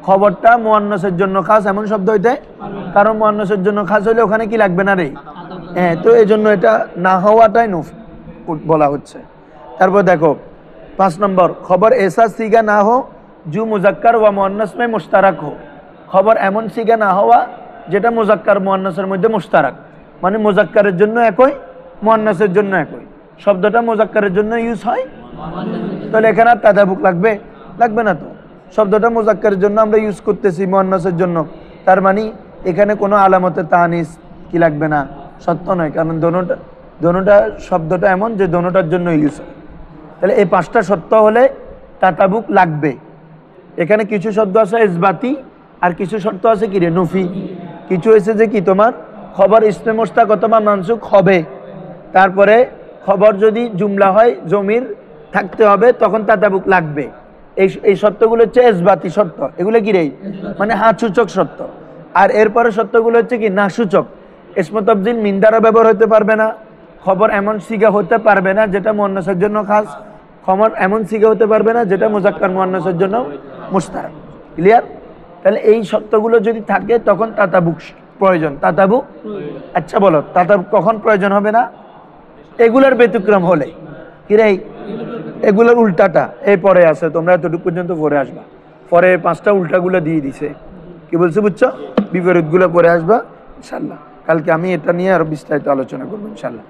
খবরটা মুয়ান্নাসের জন্য খাস এমন শব্দ হইতে, কারণ মুয়ান্নাসের জন্য খাস হইলে ওখানে কি লাগবে না রে? হ্যাঁ, তো এই জন্য এটা না হওয়াটাই নুফ বলা হচ্ছে। তারপর দেখো 5 নম্বর, খবর এসা সিগা না হো জু মুজাক্কার ওয়া মুয়ান্নাস মে মুশতারাক হো, খবর এমন সিগা না হওয়া যেটা মুজাক্কার মুয়ান্নাসের মধ্যে মুশতারাক, মানে মুজাক্কারের জন্য একই, মুয়ান্নাসের জন্য একই। শব্দটা মুজাক্কারের জন্য ইউজ হয়, তাহলে এখানে আর তাতাবুক লাগবে? লাগবে না। তো শব্দটা মুজাক্কারের জন্য আমরা ইউজ করতেছি, মুয়ান্নাসের জন্য, তার মানে এখানে কোনো আলামতে তানিস কি লাগবে না? সত্য নয়, কারণ দোনোটা শব্দটা এমন যে দোনোটার জন্য ইউজ হয়। তাহলে এই 5টা সত্য হলে তাতাবুক লাগবে। এখানে কিছু শব্দ আছে ইসবাতি আর কিছু শর্ত আছে কি রে নফি। কিছু হয়েছে যে কি তোমার খবর ইসমে মুশতাক অথবা মানসুখ হবে, তারপরে খবর যদি জুমলা হয় জমির থাকতে হবে, তখন তাতাবুক লাগবে। এই শর্তগুলো হচ্ছে ইসবাতি শর্ত, এগুলো কি রে মানে সূচক শর্ত। আর এরপরে শর্তগুলো হচ্ছে কি না সূচক। ইসমে তাফজিল মিন দ্বারা ব্যবহার হতে পারবে না, খবর এমন সিগা হতে পারবে না যেটা মুয়ান্নাসের জন্য খাস, খবর এমন সিগা হতে পারবে না যেটা মুজাক্কার মুয়ান্নাসের জন্য মুশতারাক। ক্লিয়ার? তাহলে এই শর্তগুলো যদি থাকে তখন তাতাবুক প্রয়োজন। তাতাবুক আচ্ছা বলো তাতাবুক কখন প্রয়োজন হবে না? এগুলোর ব্যতিক্রম হলে। কিরে এগুলোর উল্টাটা এই পরে আছে, তোমরা এতটুকু পর্যন্ত পরে আসবা, পরে 5টা উল্টাগুলো দিয়ে দিছে। কি বলছে বুঝছো? বিপরীতগুলো পরে আসবা ইনশাল্লাহ। কালকে আমি এটা নিয়ে আরো বিস্তারিত আলোচনা করবো ইনশাল্লাহ।